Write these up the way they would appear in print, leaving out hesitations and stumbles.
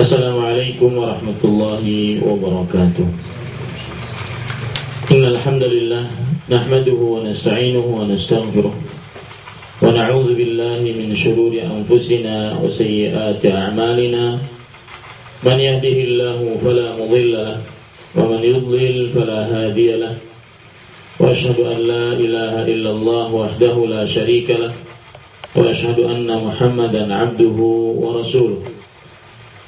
Assalamualaikum warahmatullahi wabarakatuh. Innal hamdalillah nahmaduhu wa nasta'inuhu wa nastaghfiruh wa na'udzu billahi min shururi anfusina wa sayyiati a'malina. Man yahdihillahu fala mudilla lahu wa man yudlil fala hadiya lahu. Wa asyhadu an la ilaha illallah wahdahu la syarika lahu wa asyhadu anna Muhammadan 'abduhu wa rasuluh.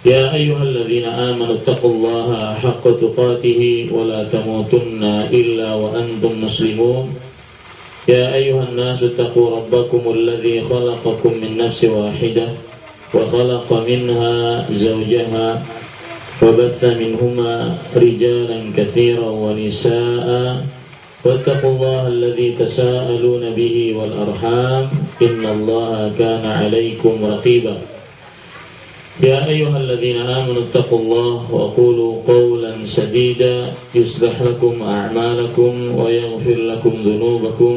يا أيها الذين آمنوا اتقوا الله حق تقاته ولا تموتن إلا وأنتم مسلمون. يا أيها الناس اتقوا ربكم الذي خلقكم من نفس واحدة وخلق منها زوجها وبث منهما رجالا كثيرا ونساء واتقوا الله الذي تساءلون به والأرحام إن الله كان عليكم رقيبا. يا أيها الذين آمنوا اتقوا الله وقولوا قولا سديدا يصلح لكم أعمالكم ويغفر لكم ذنوبكم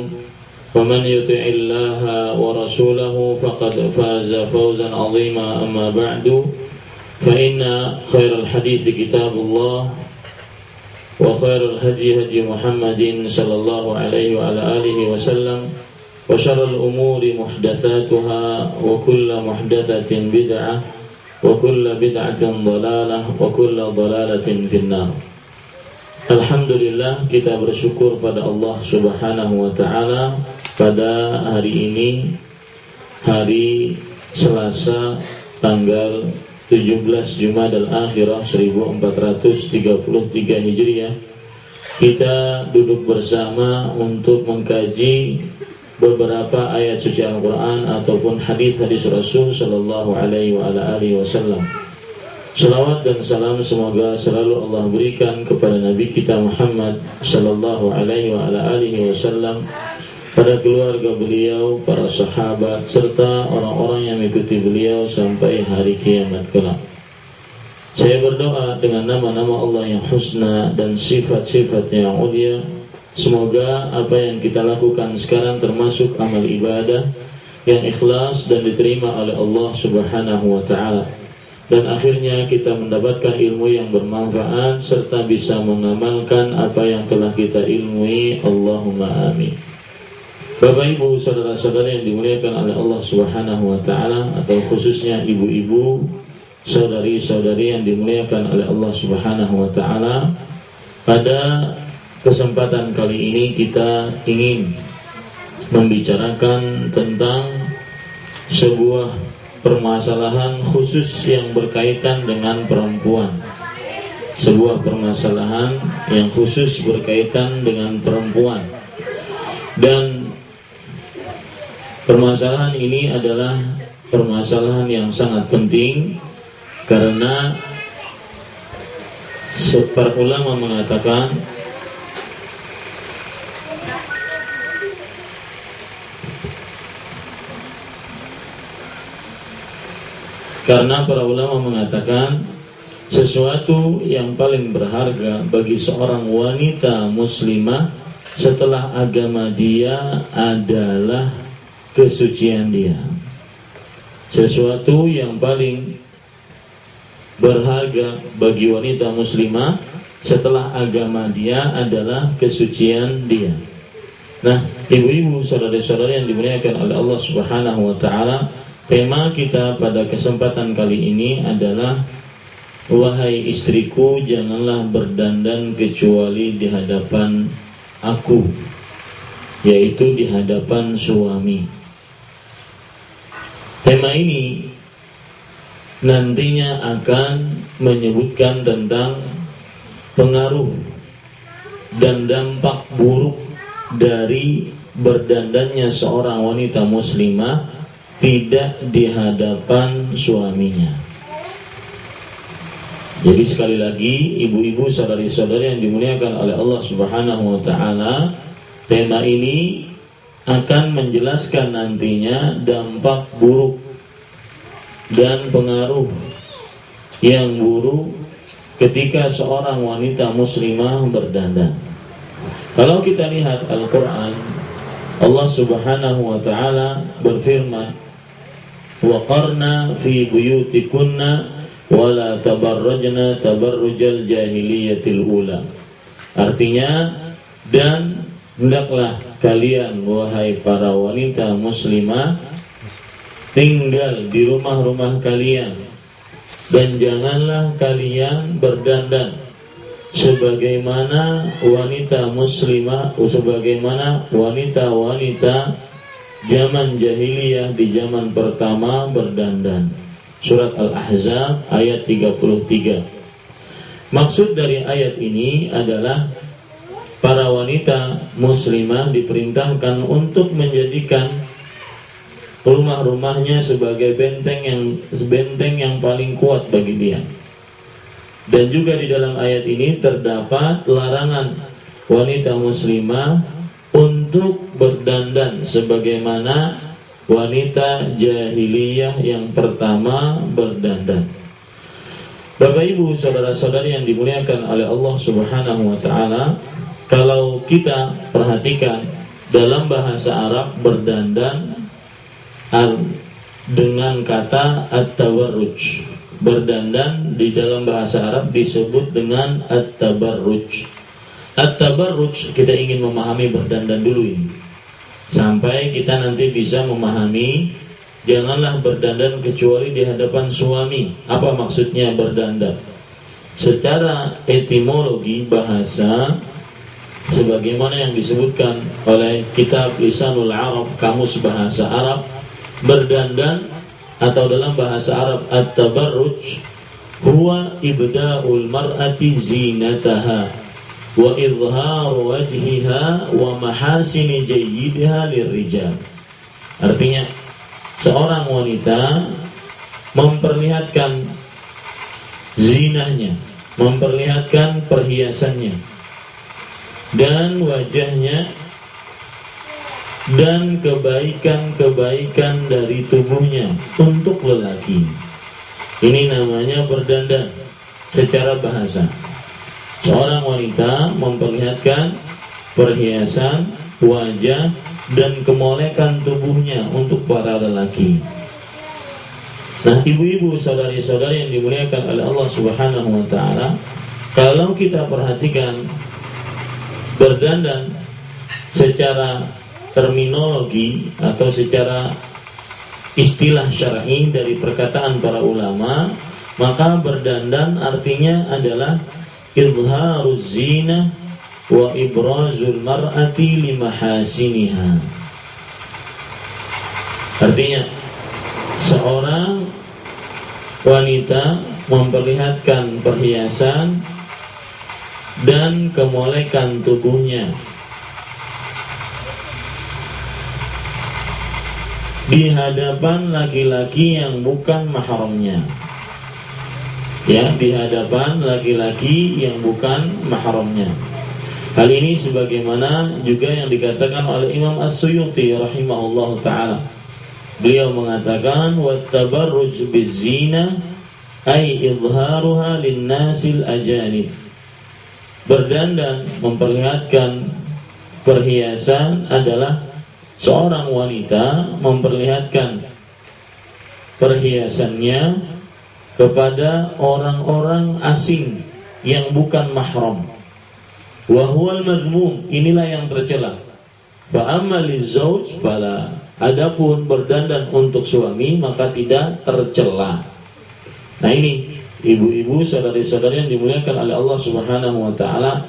ومن يطع الله ورسوله فقد فاز فوزا عظيما. أما بعد فإن خير الحديث كتاب الله وخير الهدي هدي محمد صلى الله عليه وعلى آله وسلم وشر الأمور محدثاتها وكل محدثة بدعة wa kullu bid'atin dhalalah wa kullu dhalalatin finnar. Alhamdulillah, kita bersyukur pada Allah Subhanahu wa taala pada hari ini, hari Selasa tanggal 17 Jumadal Akhirah 1433 Hijriah. Kita duduk bersama untuk mengkaji beberapa ayat suci Al-Quran ataupun hadis-hadis Rasul Sallallahu Alaihi Wasallam. Salawat dan salam semoga selalu Allah berikan kepada Nabi kita Muhammad Sallallahu Alaihi Wasallam, pada keluarga beliau, para sahabat, serta orang-orang yang mengikuti beliau sampai hari kiamat kelak. Saya berdoa dengan nama-nama Allah yang husna dan sifat-sifatnya yang mulia, semoga apa yang kita lakukan sekarang termasuk amal ibadah yang ikhlas dan diterima oleh Allah Subhanahu wa taala, dan akhirnya kita mendapatkan ilmu yang bermanfaat serta bisa mengamalkan apa yang telah kita ilmui. Allahumma amin. Bapak Ibu, saudara-saudara yang dimuliakan oleh Allah Subhanahu wa taala, atau khususnya ibu-ibu, saudari-saudari yang dimuliakan oleh Allah Subhanahu wa taala, pada kesempatan kali ini kita ingin membicarakan tentang sebuah permasalahan khusus yang berkaitan dengan perempuan. Sebuah permasalahan yang khusus berkaitan dengan perempuan. Dan permasalahan ini adalah permasalahan yang sangat penting, karena para ulama mengatakan sesuatu yang paling berharga bagi seorang wanita muslimah setelah agama dia adalah kesucian dia. Sesuatu yang paling berharga bagi wanita muslimah setelah agama dia adalah kesucian dia. Nah, ibu-ibu, saudara-saudara yang dimuliakan oleh Allah Subhanahu wa taala, tema kita pada kesempatan kali ini adalah wahai istriku, janganlah berdandan kecuali di hadapan aku, yaitu di hadapan suami. Tema ini nantinya akan menyebutkan tentang pengaruh dan dampak buruk dari berdandannya seorang wanita muslimah tidak di hadapan suaminya. Jadi sekali lagi, ibu-ibu, saudari-saudari yang dimuliakan oleh Allah Subhanahu wa taala, tema ini akan menjelaskan nantinya dampak buruk dan pengaruh yang buruk ketika seorang wanita muslimah berdandan. Kalau kita lihat Al-Quran, Allah Subhanahu wa ta'ala berfirman, وَقَرْنَا فِي بُيُوتِكُنَّ wala tabarrajna tabarrujal jahiliyatil ula. Artinya, dan hendaklah kalian wahai para wanita muslimah tinggal di rumah-rumah kalian, dan janganlah kalian berdandan sebagaimana wanita muslimah, sebagaimana wanita-wanita zaman jahiliyah di zaman pertama berdandan. Surat Al-Ahzab ayat 33. Maksud dari ayat ini adalah para wanita muslimah diperintahkan untuk menjadikan rumah-rumahnya sebagai benteng yang paling kuat bagi dia. Dan juga di dalam ayat ini terdapat larangan wanita muslimah untuk berdandan sebagaimana wanita jahiliyah yang pertama berdandan. Bapak Ibu saudara-saudari yang dimuliakan oleh Allah Subhanahu wa taala, kalau kita perhatikan dalam bahasa Arab berdandan dengan kata at-tabarruj. Berdandan di dalam bahasa Arab disebut dengan at-tabarruj. At-tabarruj, kita ingin memahami berdandan dulu ini, sampai kita nanti bisa memahami janganlah berdandan kecuali di hadapan suami. Apa maksudnya berdandan? Secara etimologi bahasa, sebagaimana yang disebutkan oleh kitab Lisanul Arab, Kamus Bahasa Arab, berdandan atau dalam bahasa Arab at-tabarruj huwa ibda'ul mar'ati zinataha wa izharu wajhiha wa mahasini jayyidha lirrijal. Artinya, seorang wanita memperlihatkan zinahnya, memperlihatkan perhiasannya dan wajahnya dan kebaikan-kebaikan dari tubuhnya untuk lelaki. Ini namanya berdandan secara bahasa. Seorang wanita memperlihatkan perhiasan, wajah, dan kemolekan tubuhnya untuk para lelaki. Nah, ibu-ibu, saudari-saudari yang dimuliakan oleh Allah Subhanahu wa taala, kalau kita perhatikan berdandan secara terminologi atau secara istilah syar'i dari perkataan para ulama, maka berdandan artinya adalah izharuz zinah wa ibrazul mar'ati limahasiniha. Artinya, seorang wanita memperlihatkan perhiasan dan kemolekan tubuhnya di hadapan laki-laki yang bukan mahramnya. Ya, di hadapan laki-laki yang bukan mahramnya. Hal ini sebagaimana juga yang dikatakan oleh Imam As-Suyuti rahimahullah ta'ala. Beliau mengatakan wattabarruj bizzinah ay izharuha linnasil ajanib. Berdandan, memperlihatkan perhiasan adalah seorang wanita memperlihatkan perhiasannya kepada orang-orang asing yang bukan mahram. Wa huwal madhmum, inilah yang tercela. Fa amma lizauj fala, adapun berdandan untuk suami maka tidak tercela. Nah, ini ibu-ibu, saudari-saudari yang dimuliakan oleh Allah Subhanahu wa taala,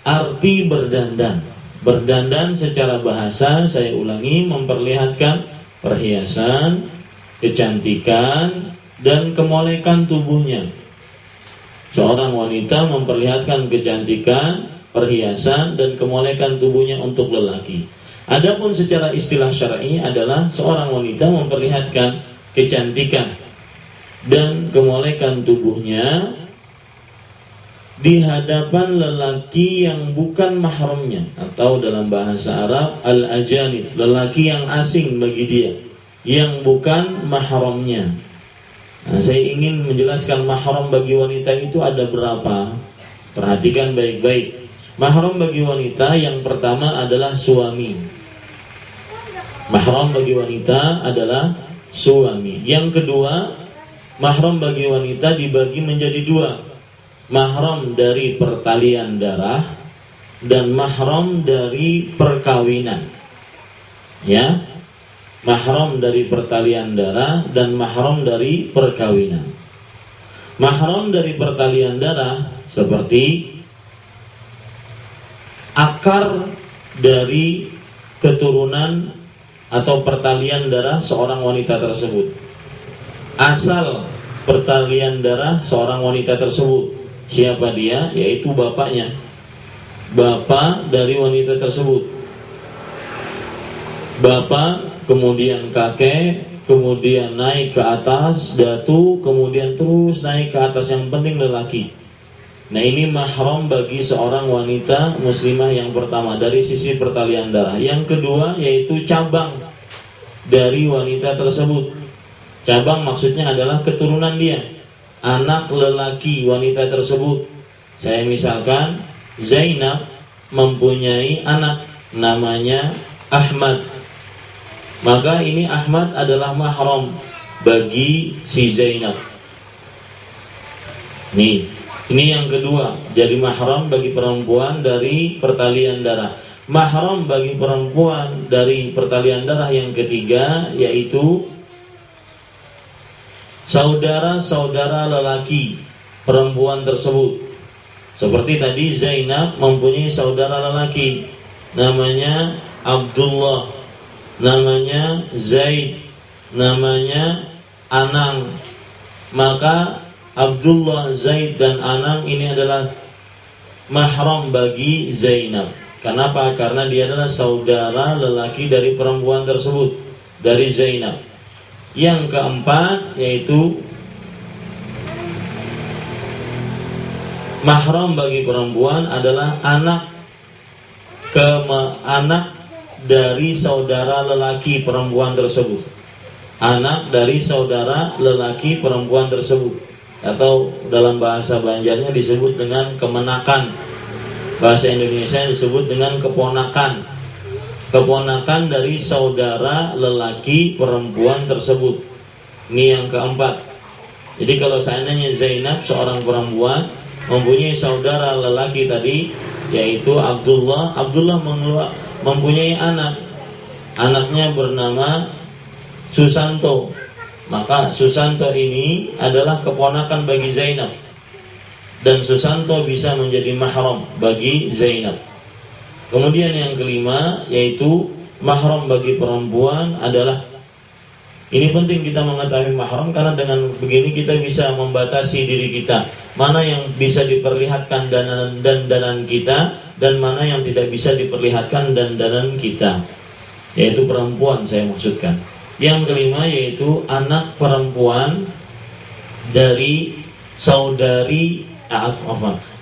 arti berdandan. Berdandan secara bahasa, saya ulangi, memperlihatkan perhiasan, kecantikan, dan kemolekan tubuhnya. Seorang wanita memperlihatkan kecantikan, perhiasan, dan kemolekan tubuhnya untuk lelaki. Adapun secara istilah syar'i adalah seorang wanita memperlihatkan kecantikan dan kemolekan tubuhnya di hadapan lelaki yang bukan mahramnya, atau dalam bahasa Arab al-ajanib, lelaki yang asing bagi dia, yang bukan mahramnya. Nah, saya ingin menjelaskan mahram bagi wanita itu ada berapa. Perhatikan baik-baik. Mahram bagi wanita yang pertama adalah suami. Mahram bagi wanita adalah suami. Yang kedua mahram bagi wanita dibagi menjadi dua. Mahram dari pertalian darah dan mahram dari perkawinan. Ya, mahram dari pertalian darah dan mahram dari perkawinan. Mahram dari pertalian darah seperti akar dari keturunan atau pertalian darah seorang wanita tersebut. Asal pertalian darah seorang wanita tersebut, siapa dia? Yaitu bapaknya, bapak dari wanita tersebut. Bapak, kemudian kakek, kemudian naik ke atas, datu, kemudian terus naik ke atas, yang penting lelaki. Nah, ini mahram bagi seorang wanita muslimah yang pertama dari sisi pertalian darah. Yang kedua yaitu cabang dari wanita tersebut. Cabang maksudnya adalah keturunan dia, anak lelaki wanita tersebut. Saya misalkan Zainab mempunyai anak namanya Ahmad, maka ini Ahmad adalah mahram bagi si Zainab. Ini yang kedua, jadi mahram bagi perempuan dari pertalian darah. Mahram bagi perempuan dari pertalian darah yang ketiga yaitu saudara-saudara lelaki perempuan tersebut. Seperti tadi Zainab mempunyai saudara lelaki namanya Abdullah, namanya Zaid, namanya Anang. Maka Abdullah, Zaid dan Anang ini adalah mahram bagi Zainab. Kenapa? Karena dia adalah saudara lelaki dari perempuan tersebut, dari Zainab. Yang keempat yaitu mahram bagi perempuan adalah anak dari saudara lelaki perempuan tersebut. Anak dari saudara lelaki perempuan tersebut, atau dalam bahasa Banjarnya disebut dengan kemenakan. Bahasa Indonesia disebut dengan keponakan. Keponakan dari saudara lelaki perempuan tersebut. Ini yang keempat. Jadi kalau seandainya Zainab seorang perempuan mempunyai saudara lelaki tadi yaitu Abdullah. Abdullah mempunyai anak. Anaknya bernama Susanto. Maka Susanto ini adalah keponakan bagi Zainab, dan Susanto bisa menjadi mahram bagi Zainab. Kemudian yang kelima yaitu mahram bagi perempuan adalah, ini penting kita mengetahui mahram karena dengan begini kita bisa membatasi diri kita, mana yang bisa diperlihatkan dandanan kita dan mana yang tidak bisa diperlihatkan dandanan kita, yaitu perempuan saya maksudkan. Yang kelima yaitu anak perempuan dari saudari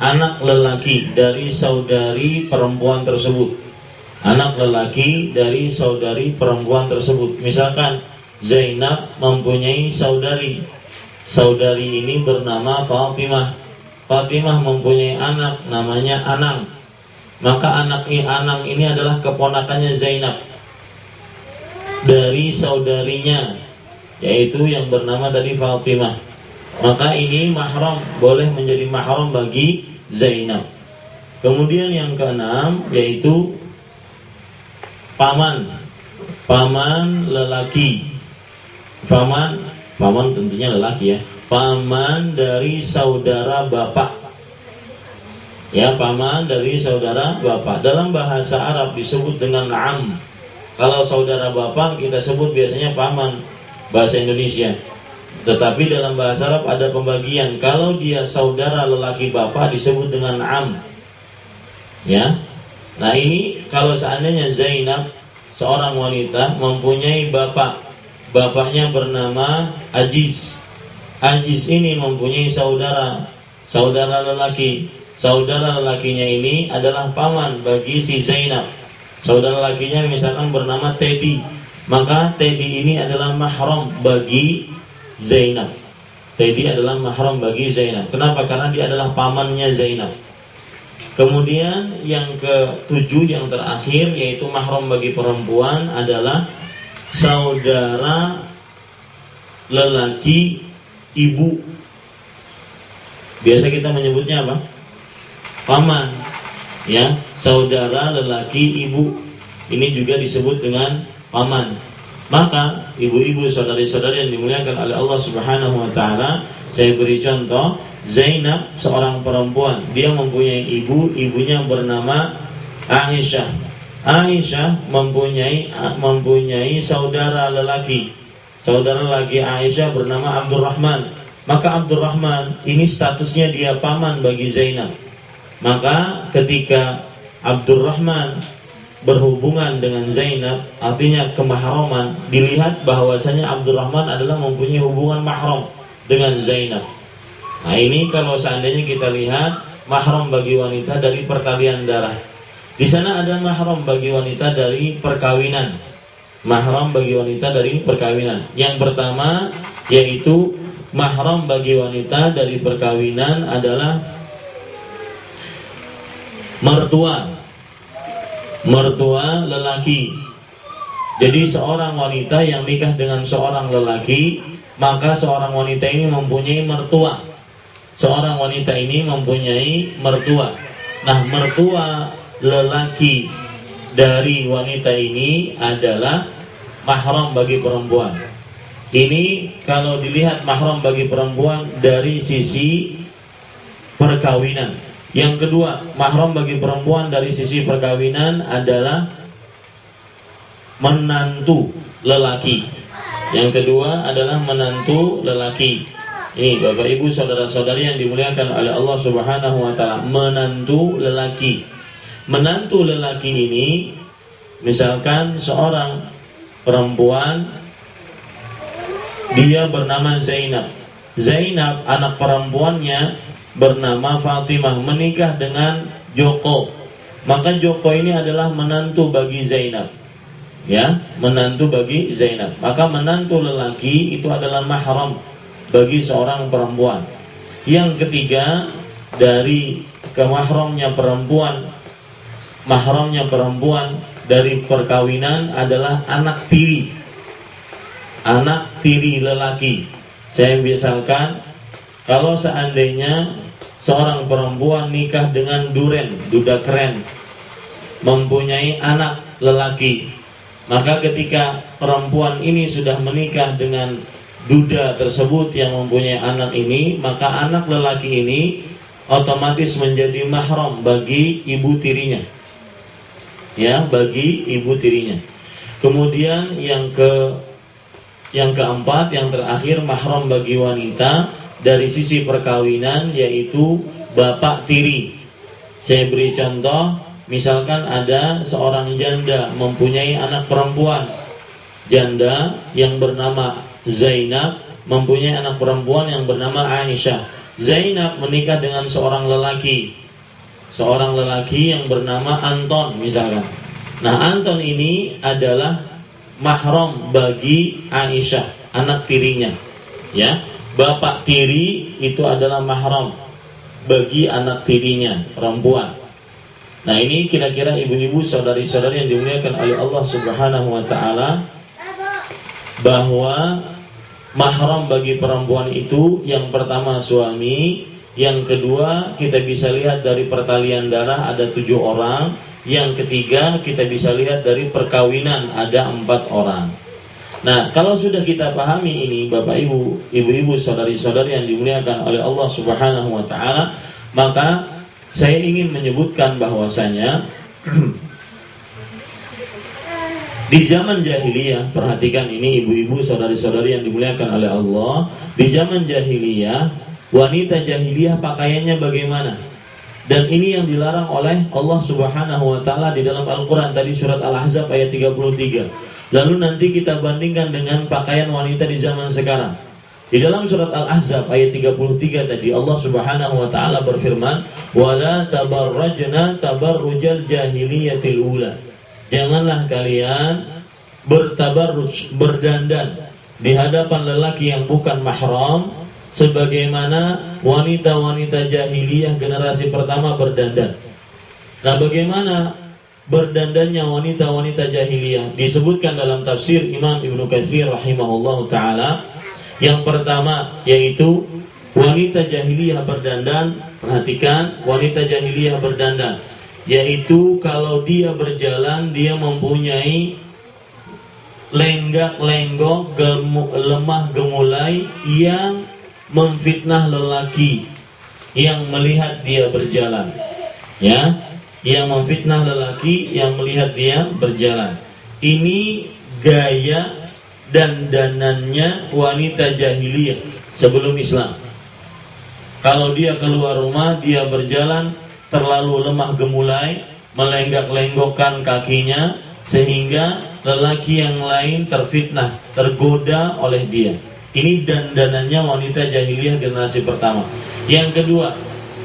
anak lelaki dari saudari perempuan tersebut. Anak lelaki dari saudari perempuan tersebut. Misalkan Zainab mempunyai saudari. Saudari ini bernama Fatimah. Fatimah mempunyai anak namanya Anang. Maka anak Anang ini adalah keponakannya Zainab dari saudarinya, yaitu yang bernama tadi Fatimah. Maka ini mahram, boleh menjadi mahram bagi Zainab. Kemudian yang keenam yaitu paman. Paman lelaki. Paman tentunya lelaki ya. Paman dari saudara bapak. Ya, paman dari saudara bapak. Dalam bahasa Arab disebut dengan am. Kalau saudara bapak kita sebut biasanya paman, bahasa Indonesia. Tetapi dalam bahasa Arab ada pembagian. Kalau dia saudara lelaki bapak disebut dengan am. Ya. Nah ini kalau seandainya Zainab seorang wanita mempunyai bapak. Bapaknya bernama Aziz. Aziz ini mempunyai saudara lelaki. Saudara lelakinya ini adalah paman bagi si Zainab. Saudara lelakinya misalkan bernama Teddy. Maka Teddy ini adalah mahram bagi Zainab. Teddy adalah mahram bagi Zainab. Kenapa? Karena dia adalah pamannya Zainab. Kemudian yang ketujuh, yang terakhir, yaitu mahram bagi perempuan adalah saudara lelaki ibu. Biasa kita menyebutnya apa? Paman. Ya, saudara lelaki ibu. Ini juga disebut dengan paman. Maka ibu-ibu, saudari-saudari yang dimuliakan oleh Allah Subhanahu wa taala, saya beri contoh, Zainab seorang perempuan, dia mempunyai ibu, ibunya bernama Aisyah. Aisyah mempunyai saudara lelaki. Saudara lelaki Aisyah bernama Abdurrahman. Maka Abdurrahman ini statusnya dia paman bagi Zainab. Maka ketika Abdurrahman berhubungan dengan Zainab, artinya kemahraman, dilihat bahwasanya Abdurrahman adalah mempunyai hubungan mahram dengan Zainab. Nah ini kalau seandainya kita lihat mahram bagi wanita dari perkalian darah. Di sana ada mahram bagi wanita dari perkawinan. Mahram bagi wanita dari perkawinan. Yang pertama yaitu mahram bagi wanita dari perkawinan adalah mertua lelaki. Jadi seorang wanita yang nikah dengan seorang lelaki, maka seorang wanita ini mempunyai mertua. Seorang wanita ini mempunyai mertua. Nah, mertua lelaki dari wanita ini adalah mahram bagi perempuan. Ini kalau dilihat mahram bagi perempuan dari sisi perkawinan. Yang kedua, mahram bagi perempuan dari sisi perkawinan adalah menantu lelaki. Yang kedua adalah menantu lelaki. Ini Bapak Ibu saudara-saudari yang dimuliakan oleh Allah Subhanahu wa taala, menantu lelaki. Menantu lelaki ini misalkan seorang perempuan, dia bernama Zainab. Zainab anak perempuannya bernama Fatimah, menikah dengan Joko. Maka Joko ini adalah menantu bagi Zainab. Ya, menantu bagi Zainab. Maka menantu lelaki itu adalah mahram bagi seorang perempuan. Yang ketiga dari kemahramnya perempuan, mahramnya perempuan dari perkawinan adalah anak tiri. Anak tiri lelaki. Saya misalkan, kalau seandainya seorang perempuan nikah dengan duren, duda keren, mempunyai anak lelaki, maka ketika perempuan ini sudah menikah dengan duda tersebut yang mempunyai anak ini, maka anak lelaki ini otomatis menjadi mahram bagi ibu tirinya. Ya, bagi ibu tirinya. Kemudian yang keempat, yang terakhir, mahram bagi wanita dari sisi perkawinan yaitu bapak tiri. Saya beri contoh, misalkan ada seorang janda mempunyai anak perempuan. Janda yang bernama Zainab mempunyai anak perempuan yang bernama Aisyah. Zainab menikah dengan seorang lelaki yang bernama Anton misalkan. Nah, Anton ini adalah mahram bagi Aisyah, anak tirinya. Ya, bapak tiri itu adalah mahram bagi anak tirinya, perempuan. Nah, ini kira-kira ibu-ibu, saudari-saudari yang dimuliakan oleh Allah Subhanahu wa taala, bahwa mahram bagi perempuan itu yang pertama suami, yang kedua kita bisa lihat dari pertalian darah ada 7 orang, yang ketiga kita bisa lihat dari perkawinan ada 4 orang. Nah, kalau sudah kita pahami ini Bapak Ibu, ibu-ibu, saudari-saudari yang dimuliakan oleh Allah Subhanahu wa taala, maka saya ingin menyebutkan bahwasanya di zaman jahiliyah, perhatikan ini ibu-ibu, saudari-saudari yang dimuliakan oleh Allah, di zaman jahiliyah, wanita jahiliyah pakaiannya bagaimana? Dan ini yang dilarang oleh Allah Subhanahu wa taala di dalam Al-Qur'an tadi surat Al-Ahzab ayat 33. Lalu nanti kita bandingkan dengan pakaian wanita di zaman sekarang. Di dalam surat Al-Ahzab ayat 33 tadi Allah Subhanahu wa taala berfirman, "Wala tabarrajna tabarrujal jahiliyatil ula." Janganlah kalian bertabarruj, berdandan di hadapan lelaki yang bukan mahram sebagaimana wanita-wanita jahiliyah generasi pertama berdandan. Nah, bagaimana berdandannya wanita-wanita jahiliyah? Disebutkan dalam tafsir Imam Ibnu Katsir rahimahullahu taala, Yang pertama yaitu wanita jahiliyah berdandan. Perhatikan, wanita jahiliyah berdandan, yaitu kalau dia berjalan dia mempunyai lenggak-lenggok, lemah gemulai yang memfitnah lelaki yang melihat dia berjalan. Ya, yang memfitnah lelaki yang melihat dia berjalan. Ini gaya dandanannya wanita jahiliyah sebelum Islam. Kalau dia keluar rumah, dia berjalan terlalu lemah gemulai, melenggak-lenggokkan kakinya, sehingga lelaki yang lain terfitnah, tergoda oleh dia. Ini dandanannya wanita jahiliyah generasi pertama. Yang kedua,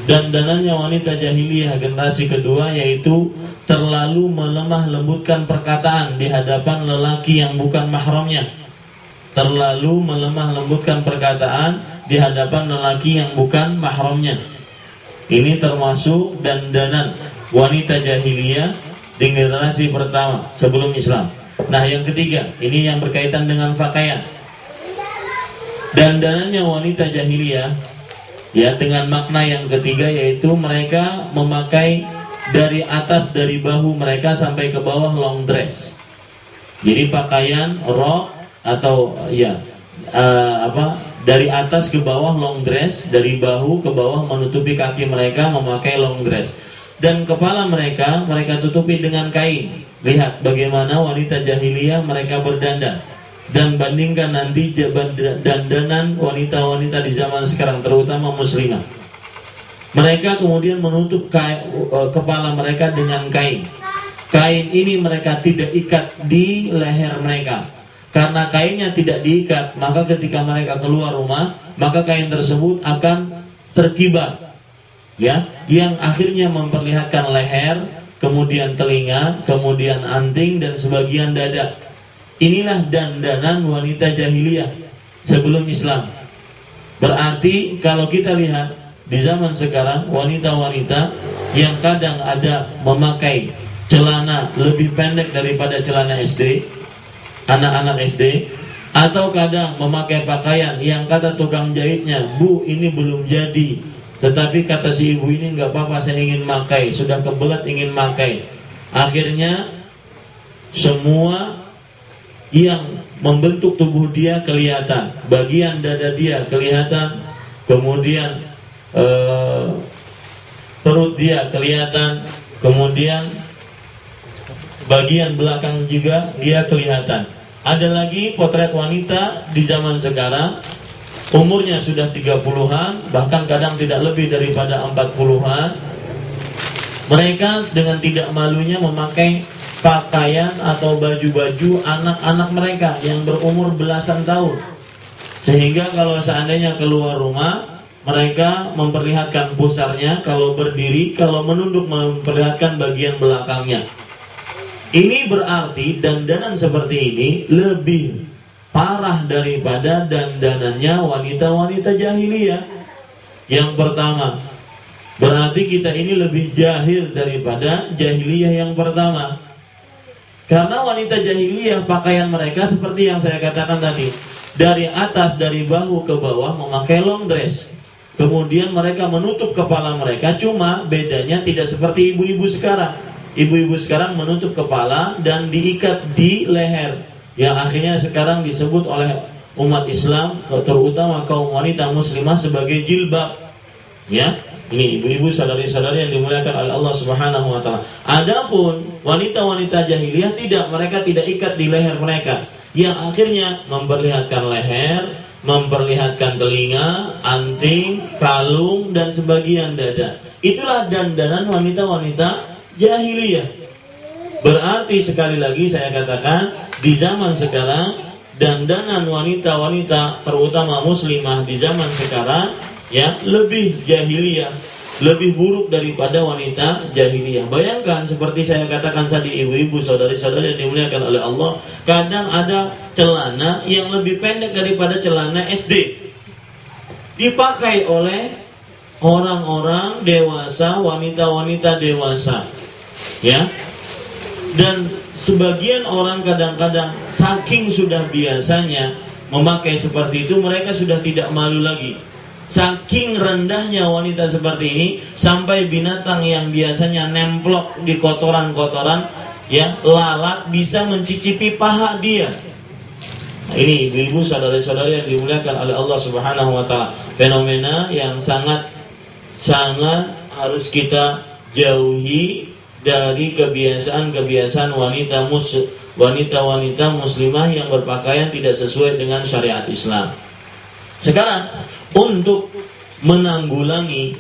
dandanannya wanita jahiliyah generasi kedua yaitu terlalu melemah lembutkan perkataan di hadapan lelaki yang bukan mahramnya. Terlalu melemah lembutkan perkataan di hadapan lelaki yang bukan mahramnya. Ini termasuk dandanan wanita jahiliyah di generasi pertama sebelum Islam. Nah, yang ketiga, ini yang berkaitan dengan pakaian. Dandanannya wanita jahiliyah ya dengan makna yang ketiga yaitu mereka memakai dari atas dari bahu mereka sampai ke bawah long dress. Jadi pakaian rok atau dari atas ke bawah long dress, dari bahu ke bawah menutupi kaki mereka memakai long dress. Dan kepala mereka tutupi dengan kain. Lihat bagaimana wanita jahiliyah mereka berdandan. Dan bandingkan nanti dandanan wanita-wanita di zaman sekarang, terutama muslimah. Mereka kemudian menutup kepala mereka dengan kain. Kain ini mereka tidak ikat di leher mereka. Karena kainnya tidak diikat, maka ketika mereka keluar rumah, maka kain tersebut akan terkibar, ya, yang akhirnya memperlihatkan leher, kemudian telinga, kemudian anting dan sebagian dada. Inilah dandanan wanita jahiliyah sebelum Islam. Berarti kalau kita lihat di zaman sekarang, wanita-wanita yang kadang ada memakai celana lebih pendek daripada celana SD, anak-anak SD, atau kadang memakai pakaian yang kata tukang jahitnya, "Bu, ini belum jadi." Tetapi kata si ibu ini, "Enggak apa-apa, saya ingin pakai, sudah kebelet ingin pakai." Akhirnya semua yang membentuk tubuh dia kelihatan, bagian dada dia kelihatan, kemudian perut dia kelihatan, kemudian bagian belakang juga dia kelihatan. Ada lagi potret wanita di zaman sekarang, umurnya sudah 30-an, bahkan kadang tidak lebih daripada 40-an. Mereka dengan tidak malunya memakai pakaian atau baju-baju anak-anak mereka yang berumur belasan tahun. Sehingga kalau seandainya keluar rumah, mereka memperlihatkan pusarnya, kalau berdiri, kalau menunduk memperlihatkan bagian belakangnya. Ini berarti dandanan seperti ini lebih parah daripada dandanannya wanita-wanita jahiliyah. Yang pertama, berarti kita ini lebih jahil daripada jahiliyah yang pertama. Karena wanita jahiliyah pakaian mereka seperti yang saya katakan tadi, dari atas dari bahu ke bawah memakai long dress. Kemudian mereka menutup kepala mereka, cuma bedanya tidak seperti ibu-ibu sekarang. Ibu-ibu sekarang menutup kepala dan diikat di leher, yang akhirnya sekarang disebut oleh umat Islam, terutama kaum wanita muslimah, sebagai jilbab. Ya, ini ibu-ibu saudari-saudari yang dimuliakan oleh Allah Subhanahu wa taala. Adapun wanita-wanita jahiliyah tidak, mereka tidak ikat di leher mereka, yang akhirnya memperlihatkan leher, memperlihatkan telinga, anting, kalung dan sebagian dada. Itulah dandanan wanita-wanita jahiliyah. Berarti sekali lagi saya katakan, di zaman sekarang dandanan wanita-wanita terutama muslimah di zaman sekarang ya lebih jahiliyah, lebih buruk daripada wanita jahiliyah. Bayangkan seperti saya katakan tadi, ibu-ibu, saudari-saudari yang dimuliakan oleh Allah, kadang ada celana yang lebih pendek daripada celana SD dipakai oleh orang-orang dewasa, wanita-wanita dewasa. Ya. Dan sebagian orang kadang-kadang saking sudah biasanya memakai seperti itu, mereka sudah tidak malu lagi. Saking rendahnya wanita seperti ini, sampai binatang yang biasanya nemplok di kotoran-kotoran, ya, lalat bisa mencicipi paha dia. Nah, ini ibu-ibu, saudara-saudari yang dimuliakan oleh Allah Subhanahu wa taala, fenomena yang sangat harus kita jauhi dari kebiasaan-kebiasaan wanita-wanita muslimah yang berpakaian tidak sesuai dengan syariat Islam. Sekarang, untuk menanggulangi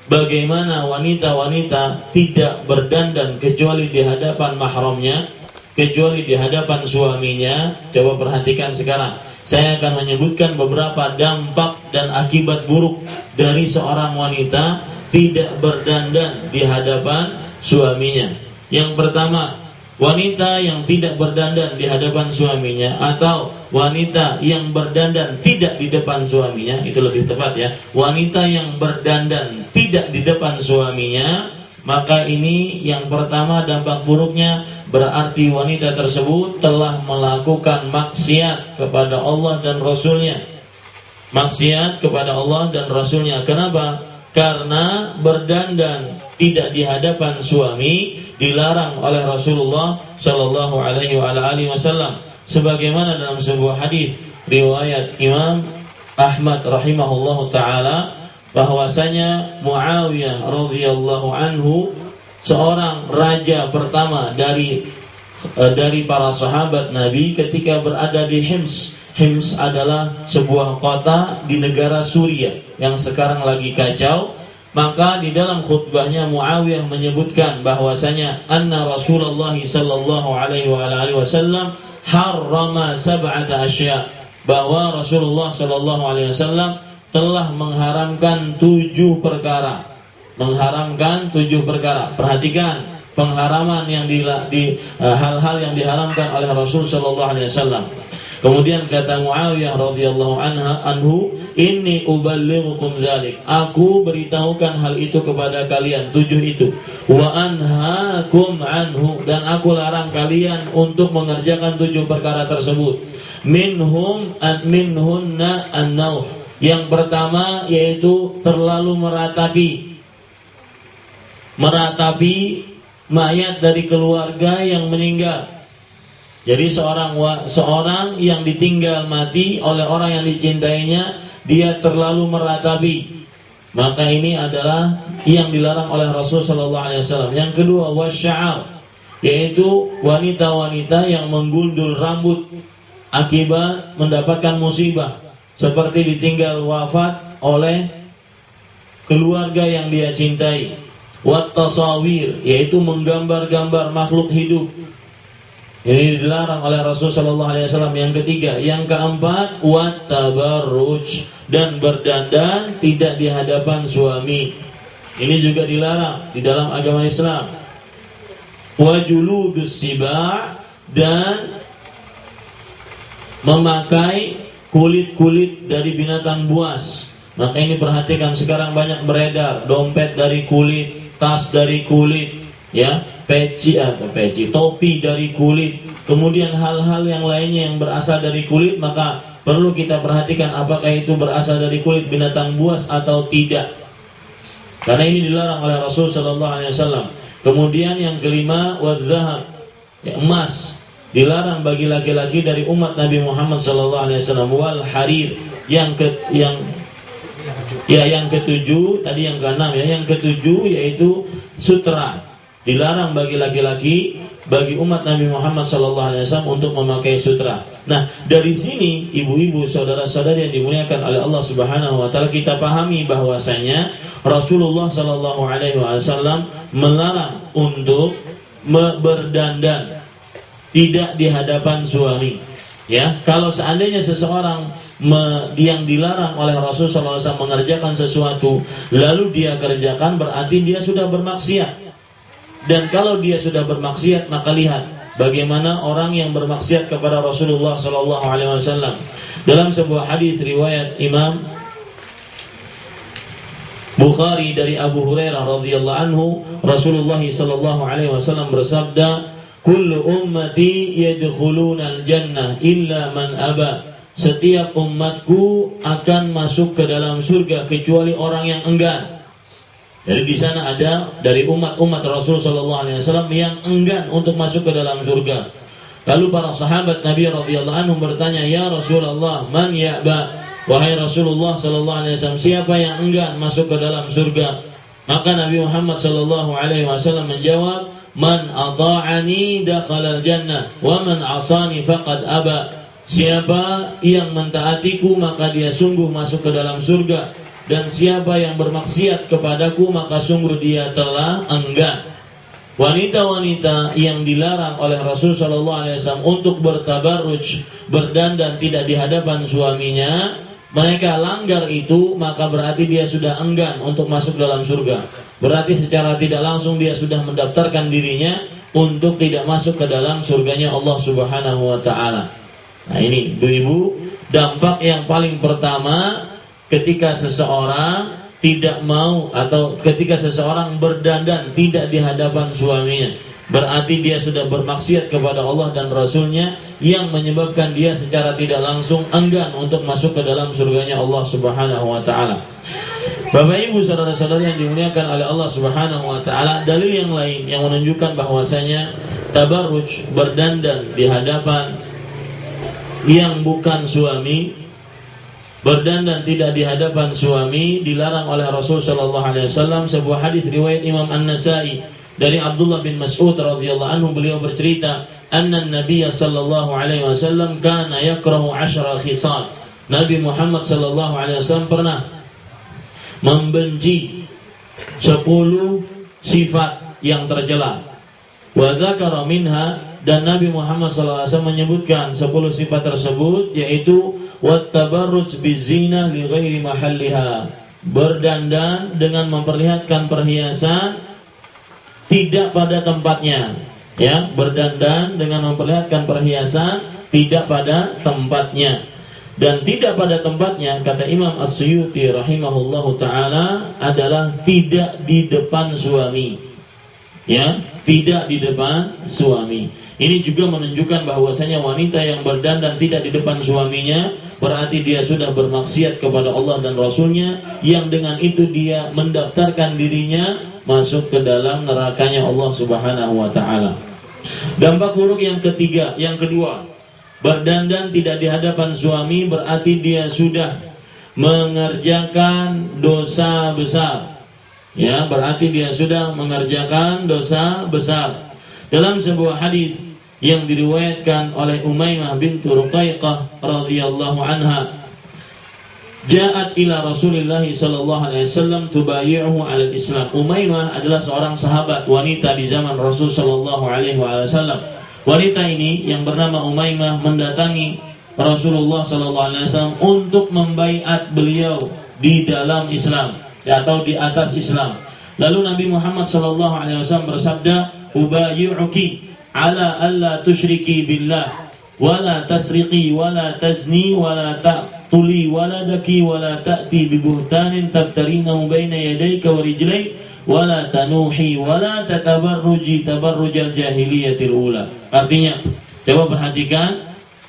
bagaimana wanita-wanita tidak berdandan kecuali di hadapan mahramnya, kecuali di hadapan suaminya, coba perhatikan sekarang. Saya akan menyebutkan beberapa dampak dan akibat buruk dari seorang wanita tidak berdandan di hadapan suaminya. Yang pertama, wanita yang tidak berdandan di hadapan suaminya, atau wanita yang berdandan tidak di depan suaminya, itu lebih tepat ya. Wanita yang berdandan tidak di depan suaminya, maka ini yang pertama dampak buruknya, berarti wanita tersebut telah melakukan maksiat kepada Allah dan Rasulnya. Maksiat kepada Allah dan Rasulnya. Kenapa? Karena berdandan tidak di hadapan suami dilarang oleh Rasulullah Shallallahu Alaihi Wasallam, sebagaimana dalam sebuah hadis riwayat Imam Ahmad rahimahullahu taala, bahwasanya Muawiyah radhiyallahu anhu, seorang raja pertama dari para sahabat Nabi, ketika berada di Hims. Hims adalah sebuah kota di negara Suriah yang sekarang lagi kacau. Maka di dalam khutbahnya Muawiyah menyebutkan bahwasanya anna Rasulullah sallallahu alaihi wasallam harrama sab'ata asya, bahwa Rasulullah sallallahu alaihi wasallam telah mengharamkan 7 perkara. Mengharamkan 7 perkara. Perhatikan pengharaman yang hal-hal yang diharamkan oleh Rasul sallallahu alaihi wasallam. Kemudian kata Muawiyah radhiyallahu anhu, inni uballighukum dzalik, aku beritahukan hal itu kepada kalian, 7 itu. Wa anhaakum anhu, dan aku larang kalian untuk mengerjakan 7 perkara tersebut. Minhunna an-nauh, yang pertama yaitu terlalu meratapi mayat dari keluarga yang meninggal. Jadi seorang yang ditinggal mati oleh orang yang dicintainya, dia terlalu meratapi. Maka ini adalah yang dilarang oleh Rasul sallallahu alaihi wasallam. Yang kedua, wasya'ar, yaitu wanita-wanita yang menggundul rambut akibat mendapatkan musibah, seperti ditinggal wafat oleh keluarga yang dia cintai. Wat tasawir, yaitu menggambar-gambar makhluk hidup. Ini dilarang oleh Rasul sallallahu alaihi wasallam. Yang ketiga, yang keempat, wat tabarruj, dan berdandan tidak di hadapan suami. Ini juga dilarang di dalam agama Islam. Wa juludus siba', dan memakai kulit-kulit dari binatang buas. Maka ini perhatikan, sekarang banyak beredar dompet dari kulit, tas dari kulit, ya, peci, topi dari kulit, kemudian hal-hal yang lainnya yang berasal dari kulit. Maka perlu kita perhatikan apakah itu berasal dari kulit binatang buas atau tidak, karena ini dilarang oleh Rasul sallallahu alaihi wasallam. Kemudian yang kelima, wadzahab, ya, emas, dilarang bagi laki-laki dari umat Nabi Muhammad sallallahu alaihi wasallam. Wal harir, yang ketujuh, tadi yang keenam ya, yang ketujuh yaitu sutra. Dilarang bagi laki-laki, bagi umat Nabi Muhammad SAW untuk memakai sutra. Nah, dari sini ibu-ibu, saudara-saudari yang dimuliakan oleh Allah Subhanahu wa taala, kita pahami bahwasanya Rasulullah SAW melarang untuk berdandan tidak di hadapan suami. Ya, kalau seandainya seseorang yang dilarang oleh Rasulullah SAW mengerjakan sesuatu lalu dia kerjakan, berarti dia sudah bermaksiat. Dan kalau dia sudah bermaksiat, maka lihat bagaimana orang yang bermaksiat kepada Rasulullah SAW. Dalam sebuah hadis riwayat Imam Bukhari dari Abu Hurairah radhiyallahu anhu, Rasulullah SAW bersabda, "Kullu ummati yadkhuluna al-jannah illa man aba." setiap umatku akan masuk ke dalam surga kecuali orang yang enggan. Jadi di sana ada dari umat-umat Rasul sallallahu alaihi wasallam yang enggan untuk masuk ke dalam surga. Lalu para sahabat Nabi radhiyallahu anhum bertanya, "Ya Rasulullah, man ya'ba?" Wahai Rasulullah sallallahu alaihi wasallam, siapa yang enggan masuk ke dalam surga? Maka Nabi Muhammad sallallahu alaihi wasallam menjawab, "Man ata'ani dakhalal jannah wa man 'asani faqad aba." Siapa yang mentaatiku maka dia sungguh masuk ke dalam surga, dan siapa yang bermaksiat kepadaku maka sungguh dia telah enggan. Wanita-wanita yang dilarang oleh Rasul sallallahu alaihi wasallam untuk bertabarruj, berdandan tidak di hadapan suaminya, mereka langgar itu, maka berarti dia sudah enggan untuk masuk dalam surga. Berarti secara tidak langsung dia sudah mendaftarkan dirinya untuk tidak masuk ke dalam surganya Allah Subhanahu wa ta'ala. Nah ini ibu-ibu, dampak yang paling pertama ketika seseorang tidak mau atau ketika seseorang berdandan tidak di hadapan suaminya, berarti dia sudah bermaksiat kepada Allah dan Rasulnya, yang menyebabkan dia secara tidak langsung enggan untuk masuk ke dalam surganya Allah Subhanahu wa ta'ala. Bapak ibu saudara-saudari yang dimuliakan oleh Allah Subhanahu wa ta'ala, dalil yang lain yang menunjukkan bahwasanya tabarruj, berdandan di hadapan yang bukan suami, berdandan tidak di hadapan suami dilarang oleh Rasul sallallahu alaihi wasallam. Sebuah hadis riwayat Imam An-Nasa'i dari Abdullah bin Mas'ud radhiyallahu anhu, beliau bercerita, anna Nabi sallallahu alaihi wasallam kana yakrahu 10 khisal. Nabi Muhammad sallallahu alaihi wasallam pernah membenci 10 sifat yang tercela. Wa dzakara minha, dan Nabi Muhammad sallallahu alaihi wasallam menyebutkan 10 sifat tersebut, yaitu wat tabarruj bizina li ghairi mahalliha, berdandan dengan memperlihatkan perhiasan tidak pada tempatnya, ya, berdandan dengan memperlihatkan perhiasan tidak pada tempatnya. Dan tidak pada tempatnya, kata Imam As-Suyuti rahimahullahu ta'ala, adalah tidak di depan suami, ya, tidak di depan suami. Ini juga menunjukkan bahwasanya wanita yang berdandan tidak di depan suaminya, berarti dia sudah bermaksiat kepada Allah dan Rasulnya, yang dengan itu dia mendaftarkan dirinya masuk ke dalam nerakanya Allah Subhanahu wa ta'ala. Dampak buruk yang kedua, berdandan tidak di hadapan suami berarti dia sudah mengerjakan dosa besar. Ya, berarti dia sudah mengerjakan dosa besar. Dalam sebuah hadis yang diriwayatkan oleh Umaymah bintu Ruqaiqah radhiyallahu anha, ja'at ila Rasulillah sallallahu alaihi wasallam tubayi'uhu 'ala al-Islam. Umaymah adalah seorang sahabat wanita di zaman Rasul sallallahu alaihi wasallam. Wanita ini yang bernama Umaymah mendatangi Rasulullah sallallahu alaihi wasallam untuk membaiat beliau di dalam Islam, atau di atas Islam. Lalu Nabi Muhammad sallallahu alaihi wasallam bersabda, "Ubayyuki ala alla tusyriki billah wa la tasriqi wa la tazni wa la taqtuli waladaki wa la ta'ti bi buhtanin tabtarinahu baina yadayka wa rijlayka wala tanuhi wala tatabarruji tabarrujal jahiliyatil ula." Artinya, coba perhatikan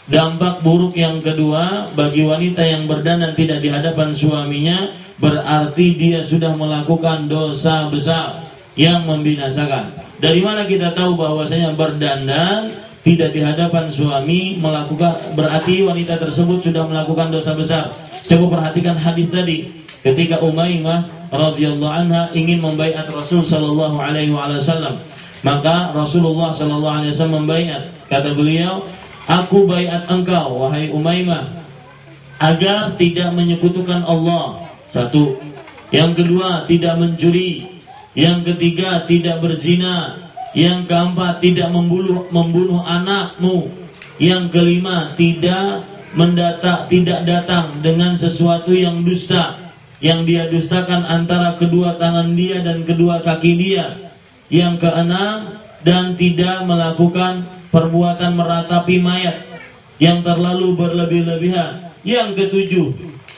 dampak buruk yang kedua bagi wanita yang berdandan tidak di hadapan suaminya, berarti dia sudah melakukan dosa besar yang membinasakan. Dari mana kita tahu bahwasanya berdandan tidak di hadapan suami melakukan, berarti wanita tersebut sudah melakukan dosa besar? Coba perhatikan hadis tadi, ketika Umaymah radhiyallahu anha ingin membaiat Rasul sallallahu alaihi wasallam, maka Rasulullah sallallahu alaihi wasallam membaiat. Kata beliau, "Aku baiat engkau wahai Umaymah agar tidak menyekutukan Allah." Satu. Yang kedua, tidak mencuri. Yang ketiga, tidak berzina. Yang keempat, tidak membunuh anakmu. Yang kelima, tidak datang dengan sesuatu yang dusta, yang dia dustakan antara kedua tangan dia dan kedua kaki dia. Yang keenam, dan tidak melakukan perbuatan meratapi mayat yang terlalu berlebih-lebihan. Yang ketujuh,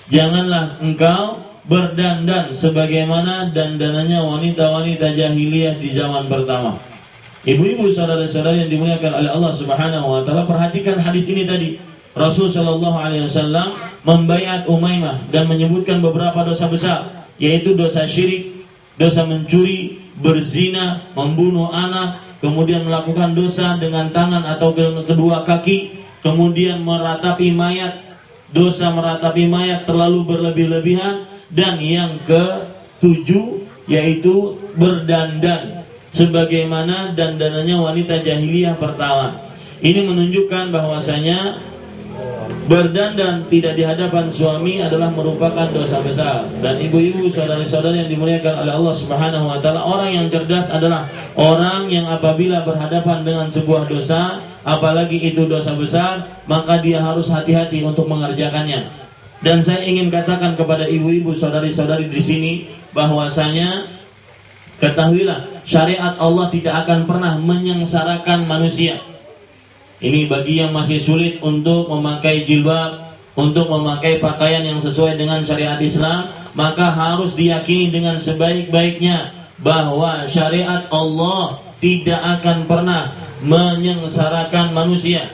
janganlah engkau berdandan sebagaimana dandanannya wanita-wanita jahiliyah di zaman pertama. Ibu-ibu, saudara-saudari yang dimuliakan oleh Allah Subhanahu wa ta'ala, perhatikan hadis ini tadi. Rasul Shallallahu Alaihi Wasallam membaiat Umaymah dan menyebutkan beberapa dosa besar, yaitu dosa syirik, dosa mencuri, berzina, membunuh anak, kemudian melakukan dosa dengan tangan atau kedua kaki, kemudian meratapi mayat, dosa meratapi mayat terlalu berlebih-lebihan, dan yang ketujuh yaitu berdandan sebagaimana dandanannya wanita jahiliyah pertama. Ini menunjukkan bahwasanya berdandan tidak di hadapan suami adalah merupakan dosa besar. Dan ibu-ibu, saudari-saudari yang dimuliakan oleh Allah Subhanahu wa taala, orang yang cerdas adalah orang yang apabila berhadapan dengan sebuah dosa, apalagi itu dosa besar, maka dia harus hati-hati untuk mengerjakannya. Dan saya ingin katakan kepada ibu-ibu, saudari-saudari di sini, bahwasanya ketahuilah syariat Allah tidak akan pernah menyengsarakan manusia. Ini bagi yang masih sulit untuk memakai jilbab, untuk memakai pakaian yang sesuai dengan syariat Islam, maka harus diyakini dengan sebaik-baiknya bahwa syariat Allah tidak akan pernah menyengsarakan manusia.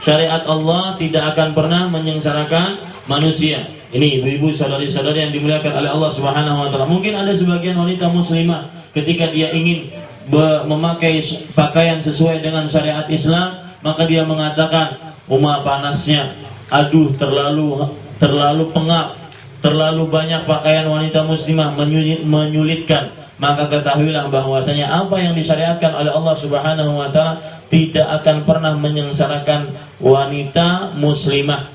Syariat Allah tidak akan pernah menyengsarakan manusia. Ini ibu-ibu, saudari-saudari yang dimuliakan oleh Allah Subhanahu wa taala. Mungkin ada sebagian wanita muslimah ketika dia ingin memakai pakaian sesuai dengan syariat Islam, maka dia mengatakan, panasnya, aduh terlalu pengap, terlalu banyak pakaian wanita muslimah menyulitkan. Maka ketahuilah bahwasanya apa yang disyariatkan oleh Allah Subhanahu wa taala tidak akan pernah menyengsarakan wanita muslimah,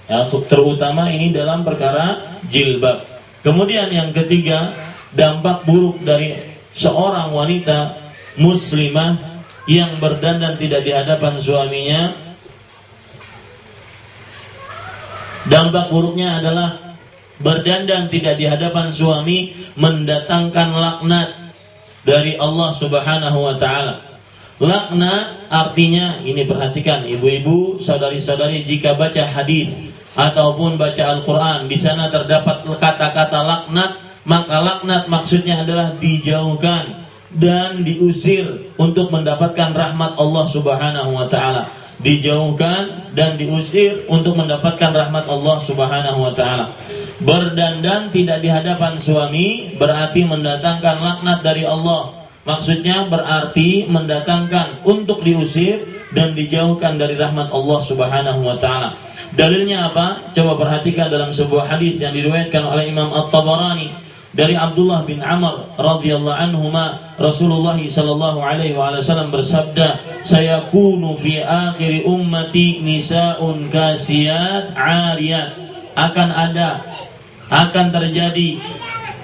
ya, terutama ini dalam perkara jilbab. Kemudian yang ketiga, dampak buruk dari seorang wanita muslimah yang berdandan tidak di hadapan suaminya, dampak buruknya adalah berdandan tidak di hadapan suami mendatangkan laknat dari Allah Subhanahu wa taala. Laknat artinya, ini perhatikan ibu-ibu, saudari-saudari, jika baca hadis ataupun baca Al-Qur'an di sana terdapat kata-kata laknat, maka laknat maksudnya adalah dijauhkan dan diusir untuk mendapatkan rahmat Allah Subhanahu wa taala. Dijauhkan dan diusir untuk mendapatkan rahmat Allah Subhanahu wa taala. Berdandan tidak di hadapan suami berarti mendatangkan laknat dari Allah. Maksudnya berarti mendatangkan untuk diusir dan dijauhkan dari rahmat Allah Subhanahu wa taala. Dalilnya apa? Coba perhatikan dalam sebuah hadis yang diriwayatkan oleh Imam At-Tabarani dari Abdullah bin Amr radhiyallahu anhuma, Rasulullah sallallahu alaihi wasallam bersabda, "Sayakunu fi akhir ummati nisaun kasiyat 'ariyat." Akan terjadi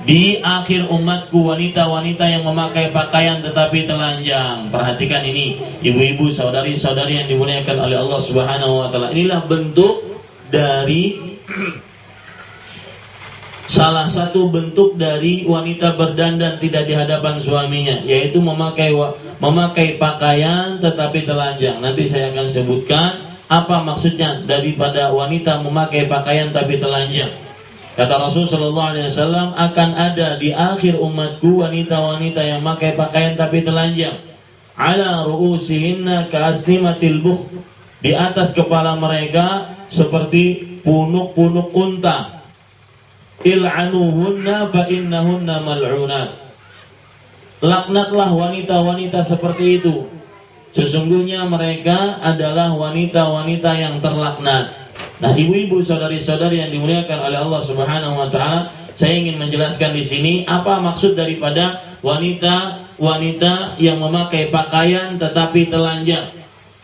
di akhir umatku wanita-wanita yang memakai pakaian tetapi telanjang. Perhatikan ini, ibu-ibu, saudari-saudari yang dimuliakan oleh Allah Subhanahu wa taala. Inilah bentuk dari salah satu bentuk dari wanita berdandan tidak di hadapan suaminya, yaitu memakai pakaian tetapi telanjang. Nanti saya akan sebutkan apa maksudnya daripada wanita memakai pakaian tapi telanjang. Kata Rasul sallallahu alaihi wasallam, akan ada di akhir umatku wanita-wanita yang memakai pakaian tapi telanjang. Ala ru'usihinna ka'asnimatil bukh. Di atas kepala mereka seperti punuk-punuk unta. Il'anuhunna fa innahunna mal'unat. Laknatlah wanita-wanita seperti itu. Sesungguhnya mereka adalah wanita-wanita yang terlaknat. Nah, ibu-ibu, saudari-saudari yang dimuliakan oleh Allah Subhanahu wa taala, saya ingin menjelaskan di sini apa maksud daripada wanita-wanita yang memakai pakaian tetapi telanjang.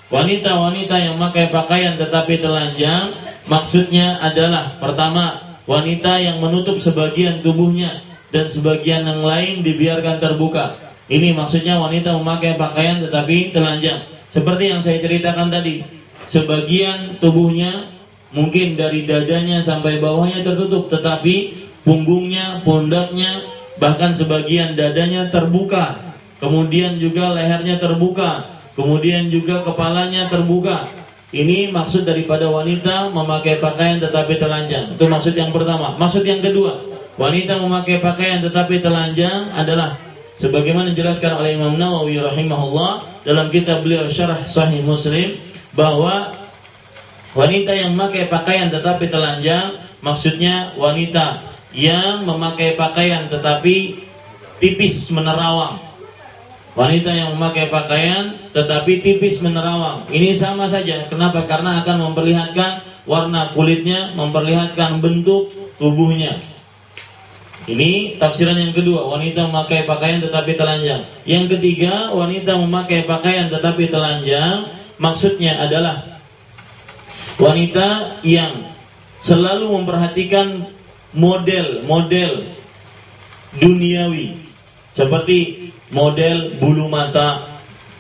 Wanita-wanita yang memakai pakaian tetapi telanjang maksudnya adalah, pertama, wanita yang menutup sebagian tubuhnya dan sebagian yang lain dibiarkan terbuka. Ini maksudnya wanita memakai pakaian tetapi telanjang. Seperti yang saya ceritakan tadi, sebagian tubuhnya mungkin dari dadanya sampai bawahnya tertutup, tetapi punggungnya, pundaknya, bahkan sebagian dadanya terbuka. Kemudian juga lehernya terbuka, kemudian juga kepalanya terbuka. Ini maksud daripada wanita memakai pakaian tetapi telanjang. Itu maksud yang pertama. Maksud yang kedua, wanita memakai pakaian tetapi telanjang adalah sebagaimana dijelaskan oleh Imam Nawawi rahimahullah dalam kitab beliau Syarah Sahih Muslim, bahwa Wanita yang memakai pakaian tetapi telanjang, maksudnya wanita yang memakai pakaian tetapi tipis menerawang. Wanita yang memakai pakaian tetapi tipis menerawang. Ini sama saja. Kenapa? Karena akan memperlihatkan warna kulitnya, memperlihatkan bentuk tubuhnya. Ini tafsiran yang kedua, wanita memakai pakaian tetapi telanjang. Yang ketiga, wanita memakai pakaian tetapi telanjang, maksudnya adalah wanita yang selalu memperhatikan model-model duniawi, seperti model bulu mata,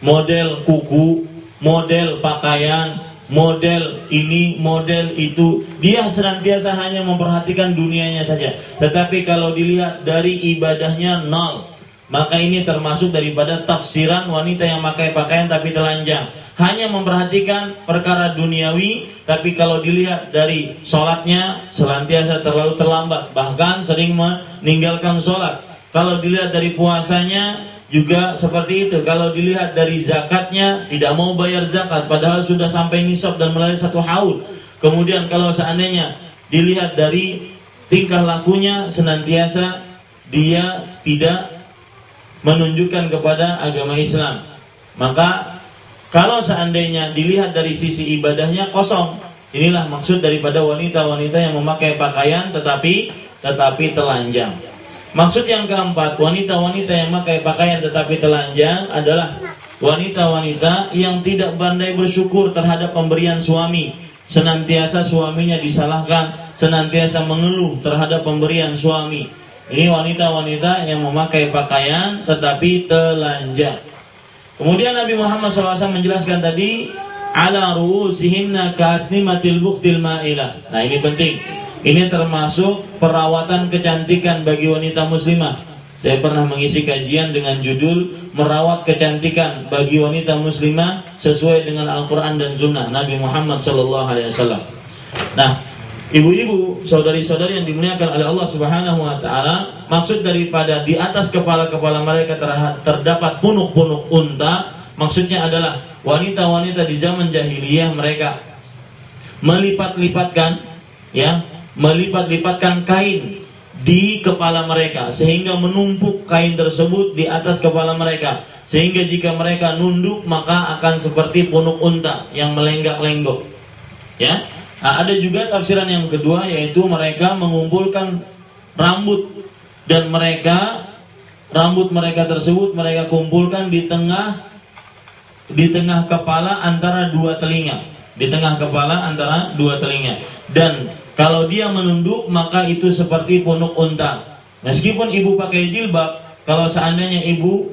model kuku, model pakaian, model ini, model itu. Dia senantiasa hanya memperhatikan dunianya saja. Tetapi kalau dilihat dari ibadahnya nol, maka ini termasuk daripada tafsiran wanita yang memakai pakaian tapi telanjang. Hanya memperhatikan perkara duniawi, tapi kalau dilihat dari sholatnya senantiasa terlalu terlambat, bahkan sering meninggalkan sholat. Kalau dilihat dari puasanya juga seperti itu. Kalau dilihat dari zakatnya, tidak mau bayar zakat padahal sudah sampai nisab dan melalui 1 haul. Kemudian kalau seandainya dilihat dari tingkah lakunya, senantiasa dia tidak menunjukkan kepada agama Islam. Maka kalau seandainya dilihat dari sisi ibadahnya kosong. Inilah maksud daripada wanita-wanita yang memakai pakaian tetapi telanjang. Maksud yang keempat, wanita-wanita yang memakai pakaian tetapi telanjang adalah wanita-wanita yang tidak pandai bersyukur terhadap pemberian suami. Senantiasa suaminya disalahkan, senantiasa mengeluh terhadap pemberian suami. Ini wanita-wanita yang memakai pakaian tetapi telanjang. Kemudian Nabi Muhammad SAW menjelaskan tadi, ala ru'usihinna kasnimatil buktil ma'ilah. Nah, ini penting. Ini termasuk perawatan kecantikan bagi wanita muslimah. Saya pernah mengisi kajian dengan judul merawat kecantikan bagi wanita muslimah sesuai dengan Al-Quran dan Sunnah Nabi Muhammad SAW. Nah, ibu-ibu, saudari-saudari yang dimuliakan oleh Allah Subhanahu wa taala, maksud daripada di atas kepala-kepala mereka terdapat punuk-punuk unta, maksudnya adalah wanita-wanita di zaman jahiliyah mereka melipat-lipatkan kain di kepala mereka sehingga menumpuk kain tersebut di atas kepala mereka, sehingga jika mereka nunduk maka akan seperti punuk unta yang melenggak-lenggok. Ya. Nah, ada juga tafsiran yang kedua, yaitu mereka mengumpulkan rambut dan rambut mereka tersebut mereka kumpulkan di tengah kepala antara dua telinga, dan kalau dia menunduk maka itu seperti punuk unta. Meskipun ibu pakai jilbab, kalau seandainya ibu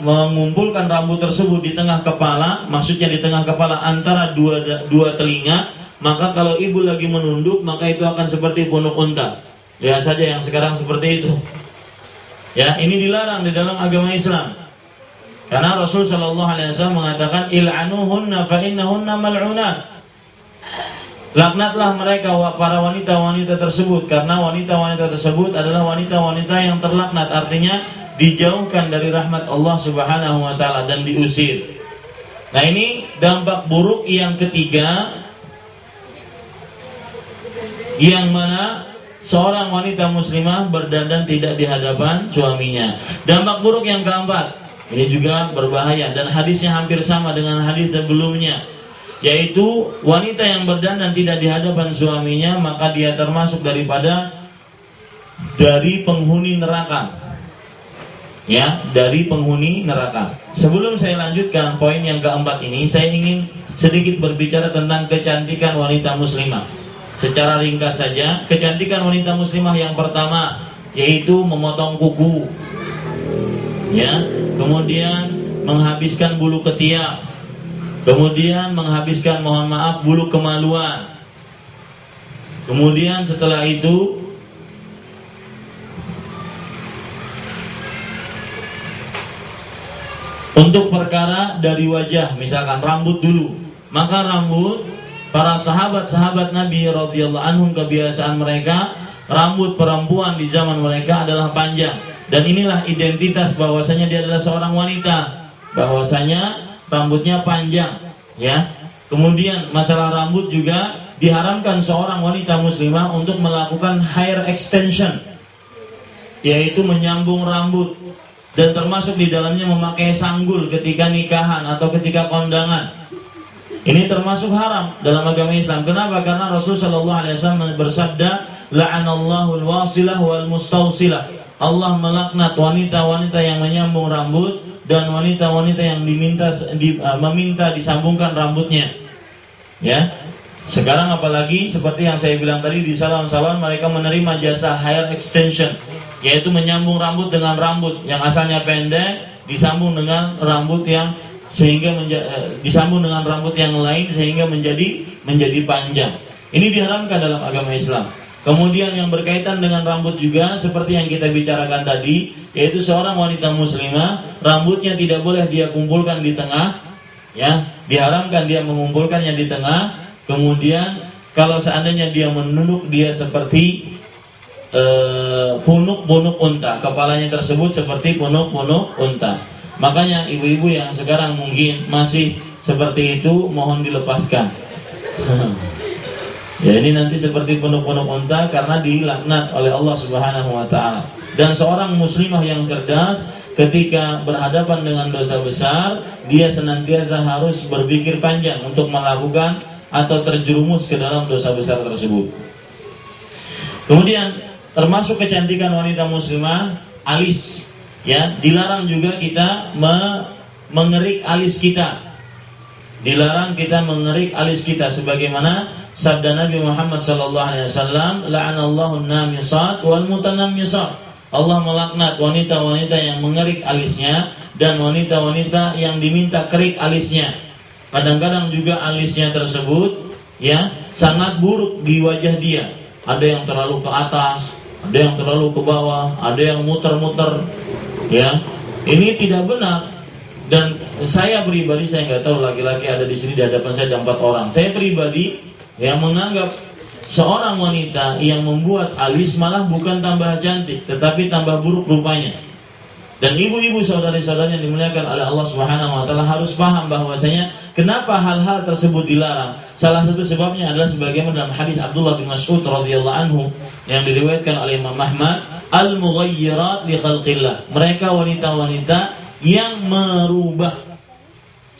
mengumpulkan rambut tersebut di tengah kepala, maksudnya di tengah kepala antara dua telinga, maka kalau ibu lagi menunduk maka itu akan seperti punuk unta. Lihat saja yang sekarang seperti itu. Ya, ini dilarang di dalam agama Islam. Karena Rasul sallallahu alaihi wasallam mengatakan il'anuhunna fa innahunna mal'unat. Laknatlah mereka para wanita-wanita tersebut, karena wanita-wanita tersebut adalah wanita-wanita yang terlaknat, artinya dijauhkan dari rahmat Allah Subhanahu wa taala dan diusir. Nah, ini dampak buruk yang ketiga, yang mana seorang wanita muslimah berdandan tidak di hadapan suaminya. Dampak buruk yang keempat, ini juga berbahaya dan hadisnya hampir sama dengan hadis sebelumnya, yaitu wanita yang berdandan tidak di hadapan suaminya, maka dia termasuk dari penghuni neraka. Ya, dari penghuni neraka. Sebelum saya lanjutkan poin yang keempat ini, saya ingin sedikit berbicara tentang kecantikan wanita muslimah. Secara ringkas saja, kecantikan wanita muslimah yang pertama yaitu memotong kuku, ya, kemudian menghabiskan bulu ketiak, kemudian menghabiskan, mohon maaf, bulu kemaluan. Kemudian setelah itu untuk perkara dari wajah, misalkan rambut dulu, maka rambut para sahabat-sahabat Nabi radhiyallahu anhum, kebiasaan mereka, rambut perempuan di zaman mereka adalah panjang. Dan inilah identitas bahwasanya dia adalah seorang wanita, bahwasanya rambutnya panjang, ya. Kemudian masalah rambut juga diharamkan seorang wanita muslimah untuk melakukan hair extension, yaitu menyambung rambut, dan termasuk di dalamnya memakai sanggul ketika nikahan atau ketika kondangan. Ini termasuk haram dalam agama Islam. Kenapa? Karena Rasulullah SAW bersabda, la'anallahu al-wasilah wal mustawsilah. Allah melaknat wanita-wanita yang menyambung rambut dan wanita-wanita yang meminta disambungkan rambutnya. Ya. Sekarang apalagi seperti yang saya bilang tadi, di salon-salon mereka menerima jasa hair extension, yaitu menyambung rambut dengan rambut yang asalnya pendek disambung dengan rambut yang disambung dengan rambut yang lain sehingga menjadi panjang. Ini diharamkan dalam agama Islam. Kemudian yang berkaitan dengan rambut juga seperti yang kita bicarakan tadi, yaitu seorang wanita muslimah rambutnya tidak boleh dia kumpulkan di tengah, ya, diharamkan dia mengumpulkannya di tengah. Kemudian kalau seandainya dia menunduk, dia seperti punuk-punuk unta, kepalanya tersebut seperti punuk-punuk unta. Makanya ibu-ibu yang sekarang mungkin masih seperti itu, mohon dilepaskan. Ya, ini nanti seperti punuk-punuk unta karena dilaknat oleh Allah Subhanahu wa taala. Dan seorang muslimah yang cerdas ketika berhadapan dengan dosa besar, dia senantiasa harus berpikir panjang untuk melakukan atau terjerumus ke dalam dosa besar tersebut. Kemudian termasuk kecantikan wanita muslimah, alis. Ya, dilarang juga kita mengerik alis kita. Dilarang kita mengerik alis kita, sebagaimana sabda Nabi Muhammad SAW, la'anallahu an-namisat wal mutanammisat. Allah melaknat wanita-wanita yang mengerik alisnya dan wanita-wanita yang diminta kerik alisnya. Kadang-kadang juga alisnya tersebut, ya, sangat buruk di wajah dia. Ada yang terlalu ke atas, ada yang terlalu ke bawah, ada yang muter-muter. Ya, ini tidak benar. Dan saya pribadi, saya nggak tahu laki-laki ada di sini di hadapan saya ada 4 orang. Saya pribadi yang menganggap seorang wanita yang membuat alis malah bukan tambah cantik, tetapi tambah buruk rupanya. Dan ibu-ibu, saudari-saudari yang dimuliakan oleh Allah Subhanahu wa taala harus paham bahwasanya kenapa hal-hal tersebut dilarang. Salah satu sebabnya adalah sebagaimana dalam hadis Abdullah bin Mas'ud radhiyallahu anhu yang diriwayatkan oleh Imam Ahmad, al-mughayyirat li khalqillah. Mereka wanita-wanita yang merubah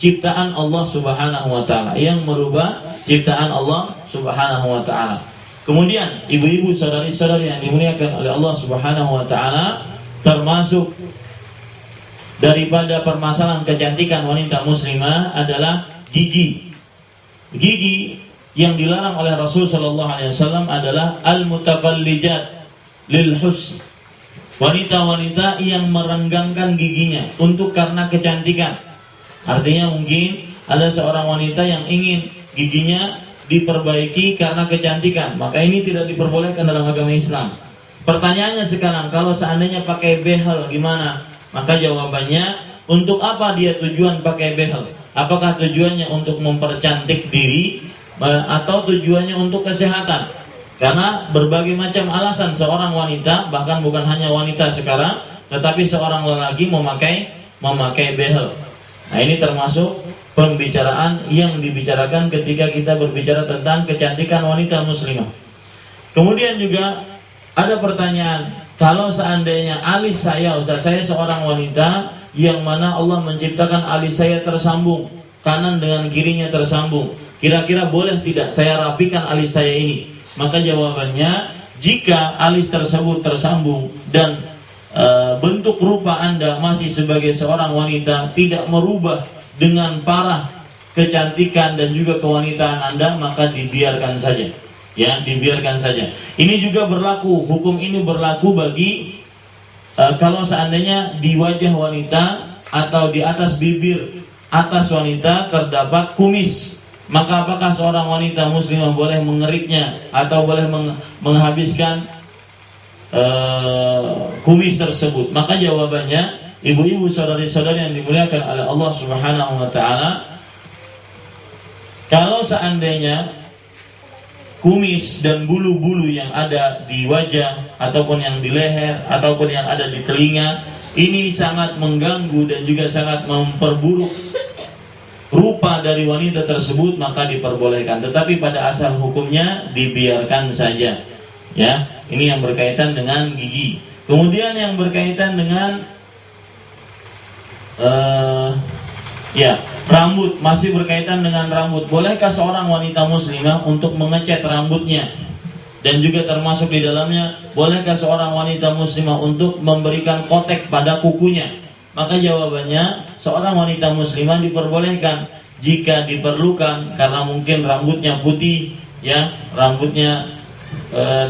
ciptaan Allah Subhanahu wa taala, yang merubah ciptaan Allah Subhanahu wa taala. Kemudian ibu-ibu, saudari-saudari yang dimuliakan oleh Allah Subhanahu wa taala, termasuk daripada permasalahan kecantikan wanita muslimah adalah gigi. Gigi yang dilarang oleh Rasul sallallahu alaihi wasallam adalah al-mutafallijat lil husn. Wanita-wanita yang merenggangkan giginya untuk karena kecantikan. Artinya mungkin ada seorang wanita yang ingin giginya diperbaiki karena kecantikan, maka ini tidak diperbolehkan dalam agama Islam. Pertanyaannya sekarang, kalau seandainya pakai behel gimana? Maka jawabannya, untuk apa dia tujuan pakai behel? Apakah tujuannya untuk mempercantik diri atau tujuannya untuk kesehatan? Karena berbagai macam alasan seorang wanita, bahkan bukan hanya wanita sekarang, tetapi seorang lelaki memakai behel. Nah, ini termasuk pembicaraan yang dibicarakan ketika kita berbicara tentang kecantikan wanita muslimah. Kemudian juga ada pertanyaan, kalau seandainya alis saya, Ustaz, saya seorang wanita yang mana Allah menciptakan alis saya tersambung, kanan dengan kirinya tersambung, kira-kira boleh tidak saya rapikan alis saya ini? Maka jawabannya, jika alis tersebut tersambung dan bentuk rupa Anda masih sebagai seorang wanita tidak merubah dengan parah kecantikan dan juga kewanitaan Anda, maka dibiarkan saja. Ya, dibiarkan saja. Ini juga berlaku, hukum ini berlaku bagi kalau seandainya di wajah wanita atau di atas bibir atas wanita terdapat kumis, maka apakah seorang wanita muslimah boleh mengeriknya atau boleh menghabiskan kumis tersebut? Maka jawabannya, ibu-ibu, saudari-saudari yang dimuliakan oleh Allah Subhanahu wa taala, kalau seandainya kumis dan bulu-bulu yang ada di wajah ataupun yang di leher ataupun yang ada di telinga ini sangat mengganggu dan juga sangat memperburuk rupa dari wanita tersebut maka diperbolehkan, tetapi pada asal hukumnya dibiarkan saja. Ya, ini yang berkaitan dengan gigi. Kemudian yang berkaitan dengan rambut, masih berkaitan dengan rambut. Bolehkah seorang wanita muslimah untuk mengecat rambutnya? Dan juga termasuk di dalamnya, bolehkah seorang wanita muslimah untuk memberikan kotek pada kukunya? Maka jawabannya, seorang wanita muslimah diperbolehkan jika diperlukan, karena mungkin rambutnya putih, ya, rambutnya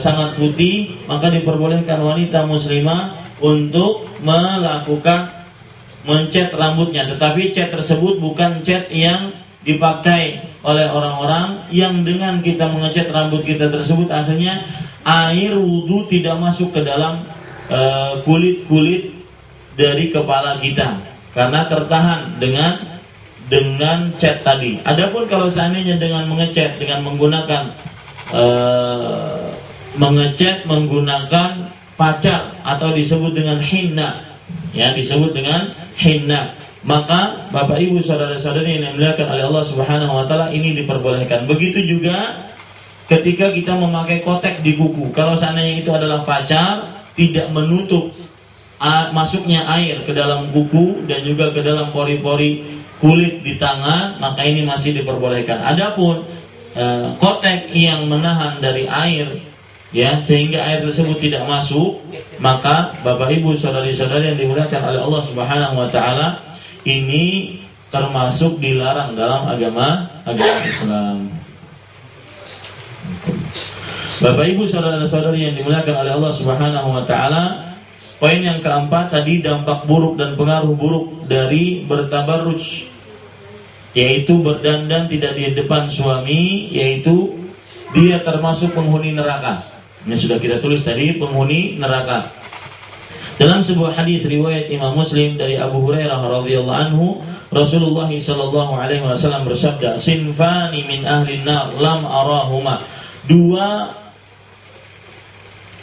sangat putih, maka diperbolehkan wanita muslimah untuk melakukan mencat rambutnya. Tetapi cat tersebut bukan cat yang dipakai oleh orang-orang yang dengan kita mengecat rambut kita tersebut akhirnya air wudhu tidak masuk ke dalam kulit-kulit dari kepala kita, karena tertahan dengan cat tadi. Adapun kalau seandainya dengan mengecat dengan menggunakan mengecat menggunakan pacar atau disebut dengan hinna, ya, disebut dengan hinna, maka Bapak Ibu saudara-saudari yang dimuliakan oleh Allah Subhanahu wa taala, ini diperbolehkan. Begitu juga ketika kita memakai kotek di kuku. Kalau seandainya itu adalah pacar, tidak menutup masuknya air ke dalam kuku dan juga ke dalam pori-pori kulit di tangan, maka ini masih diperbolehkan. Adapun kotek yang menahan dari air, ya, sehingga air tersebut tidak masuk, maka Bapak Ibu saudari-saudari yang dimuliakan oleh Allah Subhanahu wa taala, ini termasuk dilarang dalam agama Islam. Bapak Ibu saudara-saudari yang dimuliakan oleh Allah Subhanahu wa taala, poin yang keempat tadi, dampak buruk dan pengaruh buruk dari bertabarruj, yaitu berdandan tidak di depan suami, yaitu dia termasuk penghuni neraka. Ini sudah kita tulis tadi, penghuni neraka. Dalam sebuah hadis riwayat Imam Muslim dari Abu Hurairah radhiyallahu anhu, Rasulullah sallallahu alaihi wasallam bersabda, "Sinfani min ahli nar lam arahuma." Dua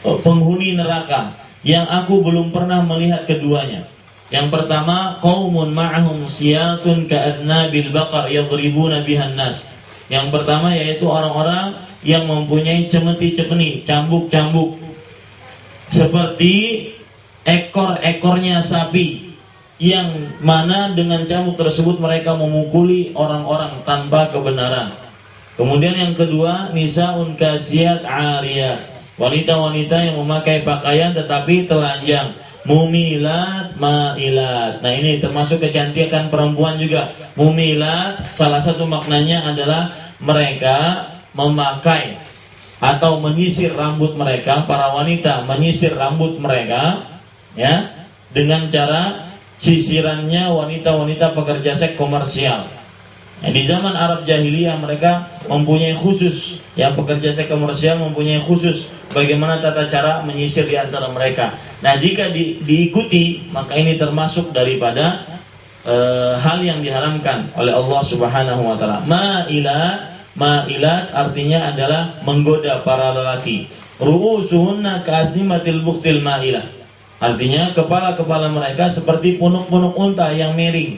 penghuni neraka yang aku belum pernah melihat keduanya. Yang pertama, qaumun ma'ahum siyatun ka'adnabil baqar yadribuna bihan nas. Yang pertama yaitu orang-orang yang mempunyai cemeti-cemeni, cambuk-cambuk seperti ekor-ekornya sapi, yang mana dengan cambuk tersebut mereka memukuli orang-orang tanpa kebenaran. Kemudian yang kedua, nisaun kasiyat 'ariyat, wanita-wanita yang memakai pakaian tetapi telanjang, mumilat ma'ilat. Nah, ini termasuk kecantikan perempuan juga. Mumilat, salah satu maknanya adalah mereka memakai atau menyisir rambut mereka, para wanita menyisir rambut mereka, ya, dengan cara sisirannya wanita-wanita pekerja seks komersial. Nah, di zaman Arab jahiliyah mereka mempunyai khusus, ya, pekerja seks komersial mempunyai khusus bagaimana tata cara menyisir di antara mereka. Nah, jika diikuti, maka ini termasuk daripada hal yang diharamkan oleh Allah Subhanahu wa taala. Ma'ilat artinya adalah menggoda para lelaki. Ru'usuhunna ka'asnimatil bukhtil ma'ilah. Artinya kepala-kepala mereka seperti punuk-punuk unta yang miring.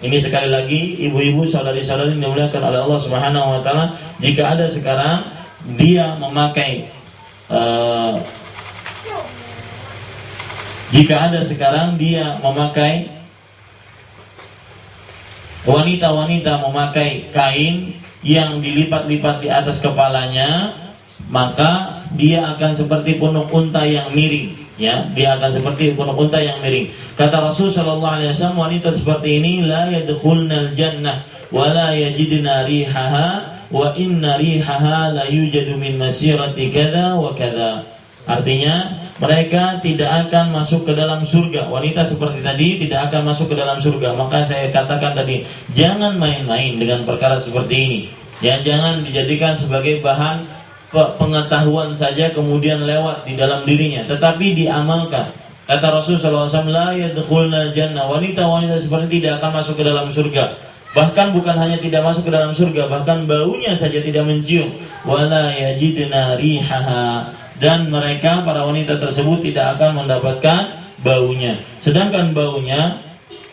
Ini sekali lagi ibu-ibu saudari-saudari yang dimuliakan oleh Allah Subhanahu wa taala, jika ada sekarang dia memakai wanita-wanita memakai kain yang dilipat-lipat di atas kepalanya, maka dia akan seperti punuk unta yang miring. Ya, dia akan seperti punuk unta yang miring. Kata Rasul sallallahu alaihi wasallam, wanita seperti ini la yadkhulnal jannah wa la yajidna rihaha wa inna rihaha la yujadu min masirati kadza wa kadza. Artinya mereka tidak akan masuk ke dalam surga. Wanita seperti tadi tidak akan masuk ke dalam surga. Maka saya katakan tadi, jangan main-main dengan perkara seperti ini. Ya, jangan dijadikan sebagai bahan pengetahuan saja kemudian lewat di dalam dirinya, tetapi diamalkan. Kata Rasulullah SAW, la yadkhulnal jannah, wanita-wanita seperti tidak akan masuk ke dalam surga. Bahkan bukan hanya tidak masuk ke dalam surga, bahkan baunya saja tidak mencium. Wala yajidna rihaha, dan mereka para wanita tersebut tidak akan mendapatkan baunya. Sedangkan baunya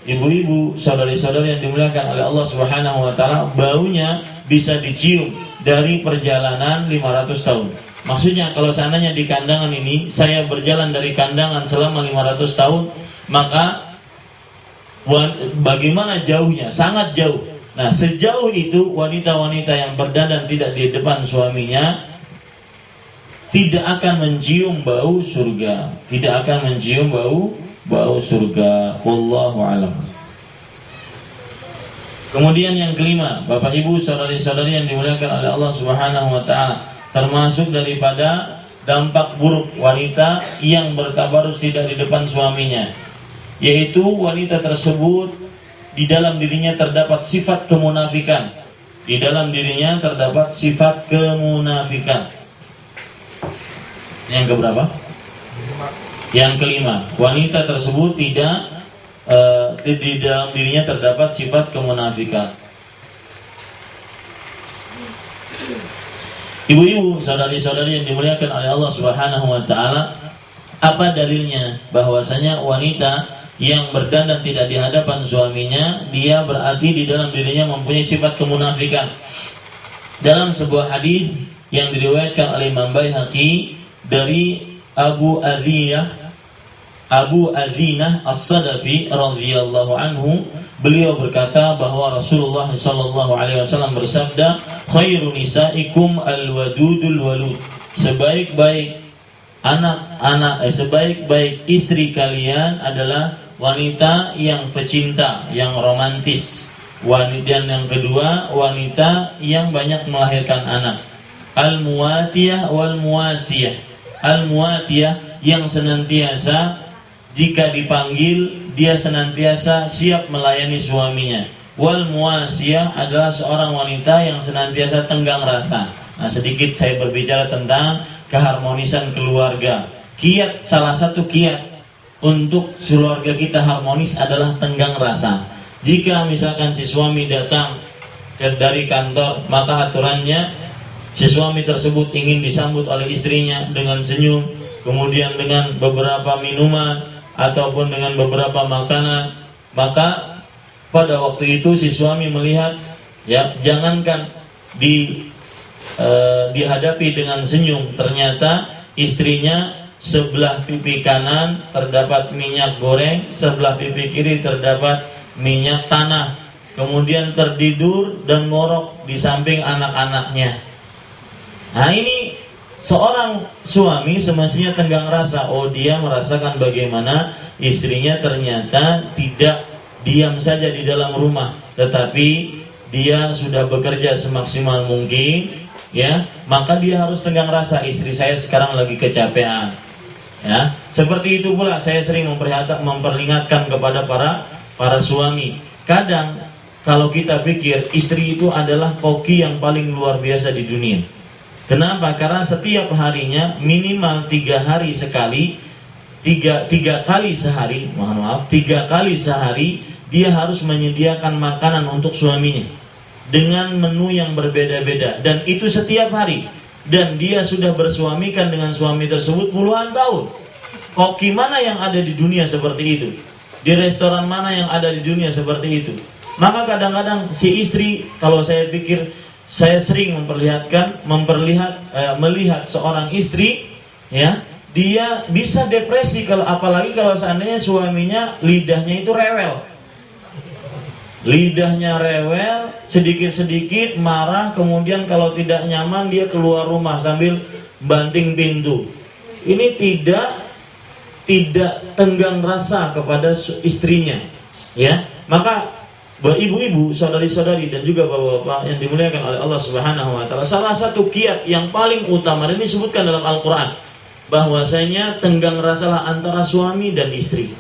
ibu-ibu, saudari-saudari yang dimuliakan oleh Allah Subhanahu wa taala, baunya bisa dicium dari perjalanan 500 tahun. Maksudnya kalau seandainya di kandangan ini saya berjalan dari kandangan selama 500 tahun, maka bagaimana jauhnya? Sangat jauh. Nah, sejauh itu wanita-wanita yang berdandan tidak di depan suaminya tidak akan mencium bau surga, tidak akan mencium bau surga. Wallahu a'lam. Kemudian yang kelima, Bapak Ibu, saudari-saudari yang dimuliakan oleh Allah Subhanahu wa taala, termasuk daripada dampak buruk wanita yang bertabarus tidak di depan suaminya, yaitu wanita tersebut di dalam dirinya terdapat sifat kemunafikan. Di dalam dirinya terdapat sifat kemunafikan. Yang keberapa? Yang kelima, wanita tersebut tidak di dalam dirinya terdapat sifat kemunafikan. Ibu-ibu, saudari-saudari yang dimuliakan oleh Allah Subhanahu wa taala, apa dalilnya bahwasanya wanita yang berdandan tidak di hadapan suaminya, dia berarti di dalam dirinya mempunyai sifat kemunafikan? Dalam sebuah hadis yang diriwayatkan oleh Imam Baihaqi dari Abu Adzinah As-Sadafi radhiyallahu anhu, beliau berkata bahwa Rasulullah sallallahu alaihi wasallam bersabda, "Khairu nisaikum al-wadudul walud." Sebaik-baik sebaik-baik istri kalian adalah wanita yang pecinta, yang romantis. Dan yang kedua, wanita yang banyak melahirkan anak. Al-muwatiyah wal muwasiyah. Al-muwatiyah yang senantiasa jika dipanggil dia senantiasa siap melayani suaminya. Wal muwasiyah adalah seorang wanita yang senantiasa tenggang rasa. Nah, sedikit saya berbicara tentang keharmonisan keluarga. Kiat, salah satu kiat untuk keluarga kita harmonis adalah tenggang rasa. Jika misalkan si suami datang dari kantor, maka aturannya si suami tersebut ingin disambut oleh istrinya dengan senyum, kemudian dengan beberapa minuman ataupun dengan beberapa makanan. Maka pada waktu itu si suami melihat, ya, jangankan dihadapi dengan senyum, ternyata istrinya sebelah pipi kanan terdapat minyak goreng, sebelah pipi kiri terdapat minyak tanah, kemudian tertidur dan ngorok di samping anak-anaknya. Nah, ini seorang suami semestinya tenggang rasa. Oh, dia merasakan bagaimana istrinya ternyata tidak diam saja di dalam rumah, tetapi dia sudah bekerja semaksimal mungkin, ya, maka dia harus tenggang rasa, istri saya sekarang lagi kecapean, ya. Seperti itu pula saya sering memperingatkan kepada para suami. Kadang kalau kita pikir istri itu adalah koki yang paling luar biasa di dunia. Kenapa? Karena setiap harinya minimal 3 hari sekali, 3 kali sehari, tiga kali sehari dia harus menyediakan makanan untuk suaminya dengan menu yang berbeda-beda, dan itu setiap hari. Dan dia sudah bersuamikan dengan suami tersebut puluhan tahun. Koki mana yang ada di dunia seperti itu? Di restoran mana yang ada di dunia seperti itu? Maka kadang-kadang si istri, kalau saya pikir, saya sering melihat seorang istri, ya, dia bisa depresi apalagi kalau seandainya suaminya lidahnya itu rewel. Lidahnya rewel, sedikit-sedikit marah, kemudian kalau tidak nyaman dia keluar rumah sambil banting pintu. Ini tidak tenggang rasa kepada istrinya, ya. Maka ibu-ibu, saudari-saudari dan juga bapak-bapak yang dimuliakan oleh Allah Subhanahu wa taala, salah satu kiat yang paling utama ini disebutkan dalam Al-Qur'an, bahwasanya tenggang rasalah antara suami dan istri.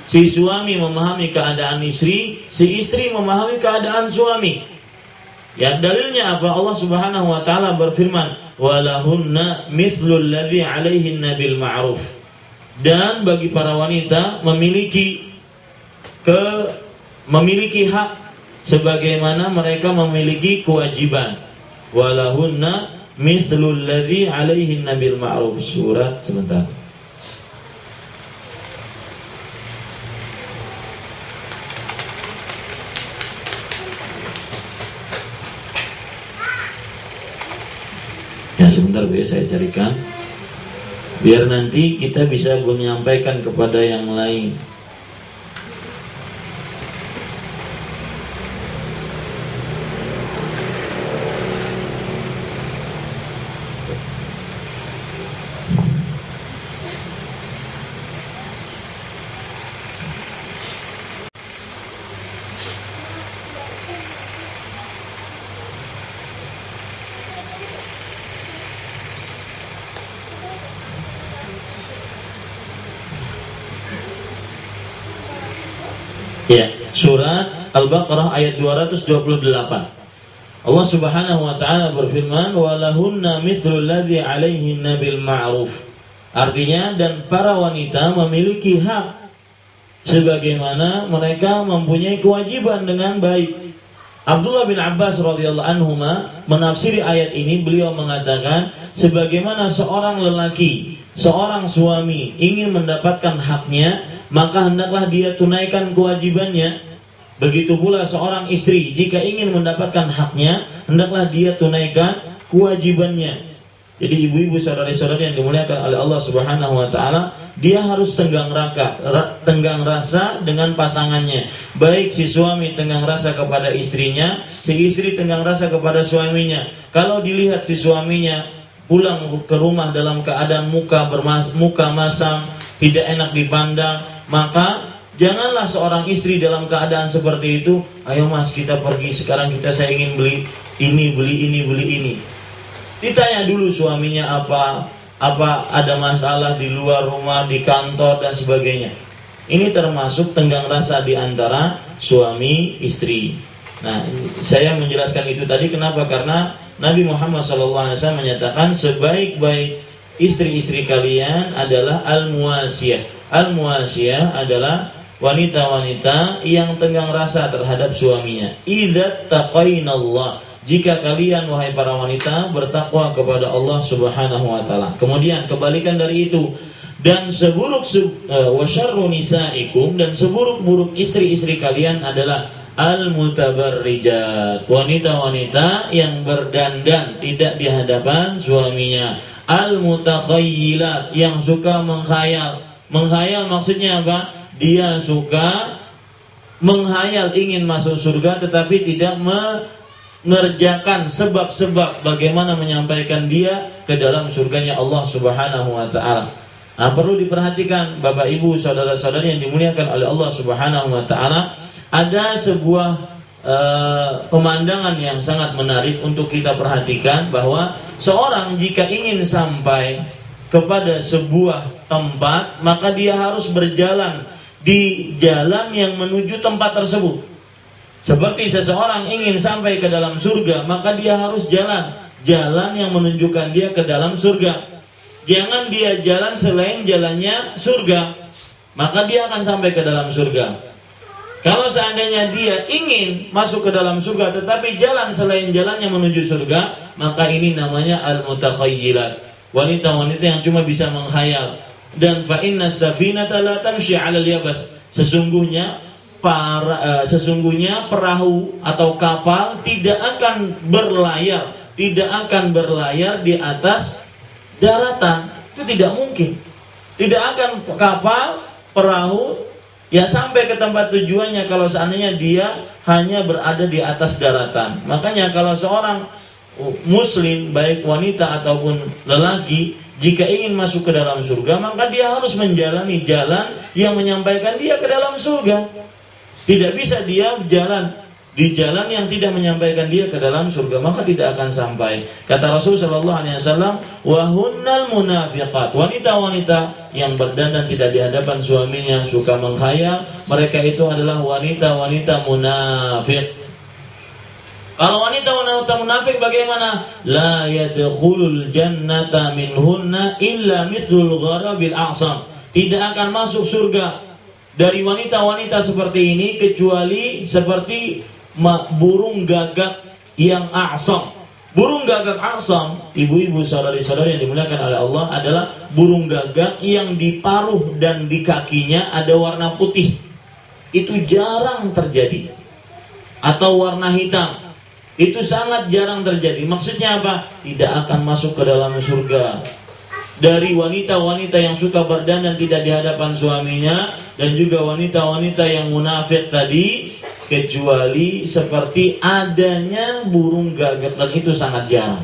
Si suami memahami keadaan istri, si istri memahami keadaan suami. Ya, dalilnya apa? Allah Subhanahu wa taala berfirman, "Walahunna mithlul ladzi 'alaihinna bil ma'ruf." Dan bagi para wanita memiliki hak sebagaimana mereka memiliki kewajiban. Walahunna mithlul ladzi 'alaihinna bil ma'ruf. Surat sebentar. Ya sebentar Bu, saya carikan biar nanti kita bisa menyampaikan kepada yang lain. Ya, surat Al-Baqarah ayat 228. Allah Subhanahu wa taala berfirman, "Walahunna mithlul ladzi 'alaihinna bil ma'ruf." Artinya, dan para wanita memiliki hak sebagaimana mereka mempunyai kewajiban dengan baik. Abdullah bin Abbas radhiyallahu anhuma menafsiri ayat ini, beliau mengatakan, sebagaimana seorang lelaki, seorang suami ingin mendapatkan haknya, maka hendaklah dia tunaikan kewajibannya. Begitu pula seorang istri, jika ingin mendapatkan haknya, hendaklah dia tunaikan kewajibannya. Jadi ibu-ibu, saudari-saudari yang dimuliakan oleh Allah Subhanahu wa taala, dia harus tenggang rasa dengan pasangannya. Baik si suami tenggang rasa kepada istrinya, si istri tenggang rasa kepada suaminya. Kalau dilihat si suaminya pulang ke rumah dalam keadaan muka masam, tidak enak dipandang, maka janganlah seorang istri dalam keadaan seperti itu, ayo mas kita pergi sekarang, saya ingin beli ini. Ditanya dulu suaminya apa ada masalah di luar rumah, di kantor dan sebagainya. Ini termasuk tenggang rasa di antara suami istri. Nah, saya menjelaskan itu tadi kenapa? Karena Nabi Muhammad SAW menyatakan sebaik-baik istri-istri kalian adalah al-muwasiyah. Al-muwasiyah adalah wanita-wanita yang tenggang rasa terhadap suaminya. Idza taqainallah, jika kalian wahai para wanita bertakwa kepada Allah Subhanahu wa taala. Kemudian kebalikan dari itu, dan seburuk wasyarru nisaikum, dan seburuk-buruk istri-istri kalian adalah al-mutabarrijat, wanita-wanita yang berdandan tidak di hadapan suaminya. Al-mutakhayyilat, yang suka menghayal. Menghayal maksudnya apa? Dia suka menghayal ingin masuk surga tetapi tidak mengerjakan sebab-sebab bagaimana menyampaikan dia ke dalam surganya Allah Subhanahu wa taala. Nah, perlu diperhatikan Bapak Ibu, saudara-saudari yang dimuliakan oleh Allah Subhanahu wa taala, ada sebuah pemandangan yang sangat menarik untuk kita perhatikan, bahwa seorang jika ingin sampai kepada sebuah tempat, maka dia harus berjalan di jalan yang menuju tempat tersebut. Seperti seseorang ingin sampai ke dalam surga, maka dia harus jalan yang menunjukkan dia ke dalam surga. Jangan dia jalan selain jalannya surga, maka dia akan sampai ke dalam surga. Kalau seandainya dia ingin masuk ke dalam surga tetapi jalan selain jalannya menuju surga, maka ini namanya al-mutakhayyilat, wanita-wanita yang cuma bisa menghayal. Dan fa inna safinata la tamshi 'alal yabas, sesungguhnya perahu atau kapal tidak akan berlayar di atas daratan. Itu tidak mungkin. Tidak akan kapal, perahu ya sampai ke tempat tujuannya kalau seandainya dia hanya berada di atas daratan. Makanya kalau seorang muslim, baik wanita ataupun lelaki, jika ingin masuk ke dalam surga, maka dia harus menjalani jalan yang menyampaikan dia ke dalam surga. Tidak bisa dia jalan di jalan yang tidak menyampaikan dia ke dalam surga, maka tidak akan sampai. Kata Rasul sallallahu alaihi wasallam, "Wa hunnal munafiqat." Wanita-wanita yang berdandan tidak di hadapan suaminya, suka menghayal, mereka itu adalah wanita-wanita munafik. Kalau wanita-wanita munafik bagaimana? La yadkhulul jannata minhunna illa mithlul gharabil a'sam. Tidak akan masuk surga dari wanita-wanita seperti ini kecuali seperti burung gagak yang a'sam. Burung gagak a'sam, ibu-ibu, saudari-saudari yang dimuliakan oleh Allah, adalah burung gagak yang di paruh dan di kakinya ada warna putih. Itu jarang terjadi. Atau warna hitam. Itu sangat jarang terjadi. Maksudnya apa? Tidak akan masuk ke dalam surga dari wanita-wanita yang suka berdandan tidak di hadapan suaminya, dan juga wanita-wanita yang munafik tadi, kecuali seperti adanya burung gagak, dan itu sangat jarang.